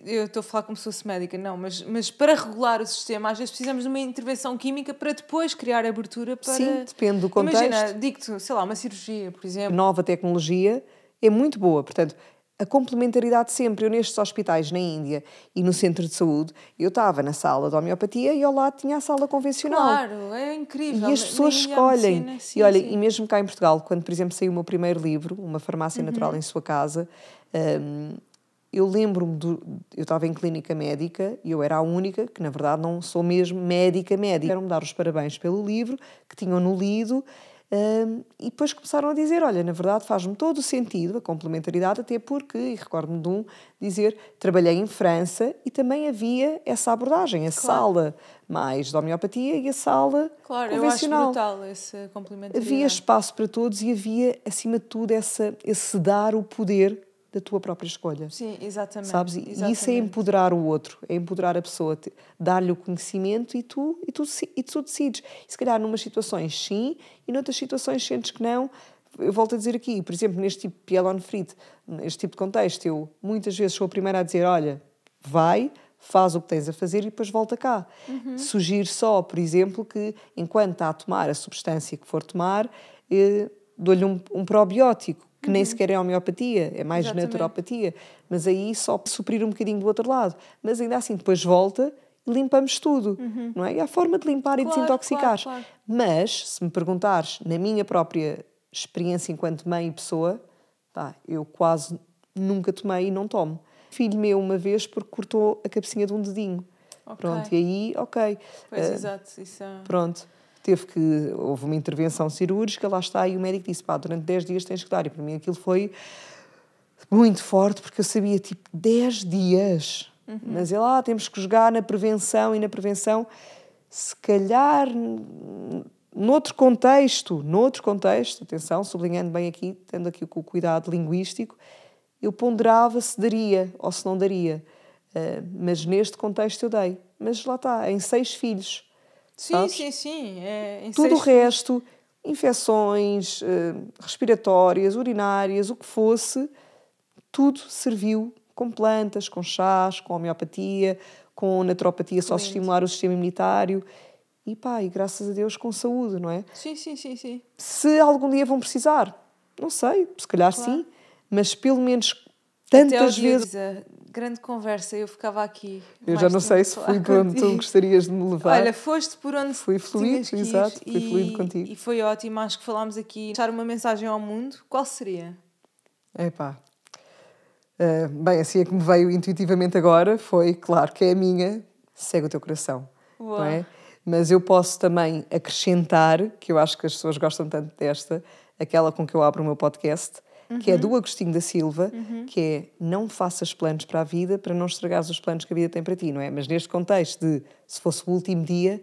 eu estou a falar como se fosse médica, não, mas para regular o sistema, às vezes precisamos de uma intervenção química para depois criar abertura para... Sim, depende do contexto. Imagina, digo-te, sei lá, uma cirurgia, por exemplo. Nova tecnologia é muito boa, portanto, a complementaridade sempre. Eu nestes hospitais na Índia e no centro de saúde, eu estava na sala de homeopatia e ao lado tinha a sala convencional. Claro, é incrível. E as pessoas escolhem. E olha, e mesmo cá em Portugal, quando, por exemplo, saiu o meu primeiro livro, Uma Farmácia Natural em Sua Casa, eu lembro-me, eu estava em clínica médica e eu era a única, que na verdade não sou mesmo médica. Quero-me dar os parabéns pelo livro, que tinham-no lido, e depois começaram a dizer, olha, na verdade faz-me todo o sentido, a complementaridade, até porque, e recordo-me de dizer, trabalhei em França e também havia essa abordagem, a sala mais de homeopatia e a sala convencional. Eu acho brutal essa complementaridade. Havia espaço para todos e havia, acima de tudo, esse dar o poder da tua própria escolha. Sim, exatamente. Sabes? E isso é empoderar o outro, é empoderar a pessoa, dar-lhe o conhecimento e tu decides. E se calhar numas situações sim, e noutras situações sentes que não. Eu volto a dizer aqui, por exemplo, neste tipo de pielonefrite, neste tipo de contexto, eu muitas vezes sou a primeira a dizer, olha, vai, faz o que tens a fazer e depois volta cá. Sugiro só, por exemplo, que enquanto está a tomar a substância que for tomar, dou-lhe um probiótico, que nem sequer é homeopatia, é mais naturopatia, mas aí só suprir um bocadinho do outro lado. Mas ainda assim, depois volta e limpamos tudo, não é? E há forma de limpar e desintoxicar. Claro. Mas, se me perguntares, na minha própria experiência enquanto mãe e pessoa, eu quase nunca tomei e não tomo. Filho meu uma vez porque cortou a cabecinha de um dedinho. Pronto, e aí, Pois, exato. Isso é... Pronto. Houve uma intervenção cirúrgica, lá está, e o médico disse, durante 10 dias tens que dar. E para mim aquilo foi muito forte, porque eu sabia, 10 dias. Mas temos que jogar na prevenção, e na prevenção, se calhar, noutro contexto, atenção, sublinhando bem aqui, tendo aqui o cuidado linguístico, eu ponderava se daria ou se não daria. Mas neste contexto eu dei. Mas lá está, em 6 filhos. Sim. Tudo o resto, infecções respiratórias, urinárias, o que fosse, tudo serviu com plantas, com chás, com homeopatia, com naturopatia, só se estimular o sistema imunitário e graças a Deus com saúde, não é? Sim. Se algum dia vão precisar, não sei, se calhar sim, mas pelo menos tantas vezes... Grande conversa, eu ficava aqui. Eu já não sei se fui por onde tu gostarias de me levar. Olha, foste por onde fui fluido, exato, fui fluido contigo. E foi ótimo, acho que falámos aqui. Deixar uma mensagem ao mundo, qual seria? Bem, assim é que me veio intuitivamente agora, foi, claro, que é a minha, segue o teu coração, não é? Mas eu posso também acrescentar, que eu acho que as pessoas gostam tanto desta, aquela com que eu abro o meu podcast, que é do Agostinho da Silva, que é não faças planos para a vida para não estragares os planos que a vida tem para ti, não é? Mas neste contexto de, se fosse o último dia,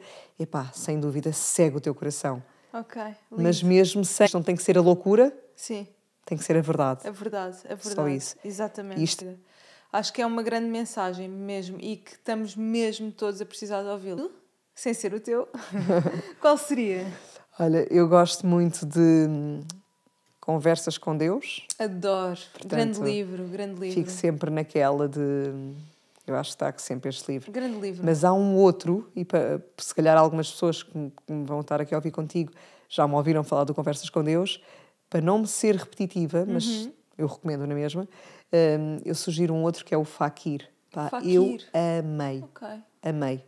sem dúvida, segue o teu coração. Mas mesmo sem, não tem que ser a loucura, sim, tem que ser a verdade. A verdade. Só isso. Exatamente. Acho que é uma grande mensagem mesmo e que estamos mesmo todos a precisar de ouvi-lo. sem ser o teu, qual seria? Olha, eu gosto muito de Conversas com Deus. Adoro. Portanto, Grande livro, grande livro. Fico sempre naquela de... Eu acho que está sempre este livro. Grande livro. Mas há um outro, e se calhar algumas pessoas que me vão estar aqui a ouvir contigo já me ouviram falar do Conversas com Deus, para não me ser repetitiva, mas eu recomendo na mesma, eu sugiro um outro que é o Fakir. Pá, Fakir. eu amei. Ok. Amei.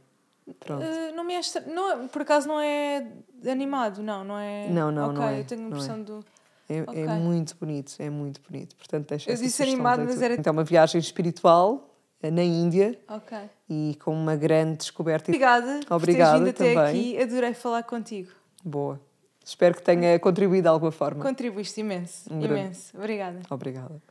Pronto. Não me é não, por acaso não é animado, não é... Não, ok, não é. eu tenho a impressão do... É Ok. muito bonito, é muito bonito. Portanto, deixa Eu essa disse sugestão animado, de mas leitura. era... Então, uma viagem espiritual na Índia Ok. e com uma grande descoberta. Obrigada por teres Obrigada vindo até também. aqui. Adorei falar contigo. Boa. Espero que tenha contribuído de alguma forma. Contribuíste imenso, Um grande- imenso. Obrigada. Obrigada.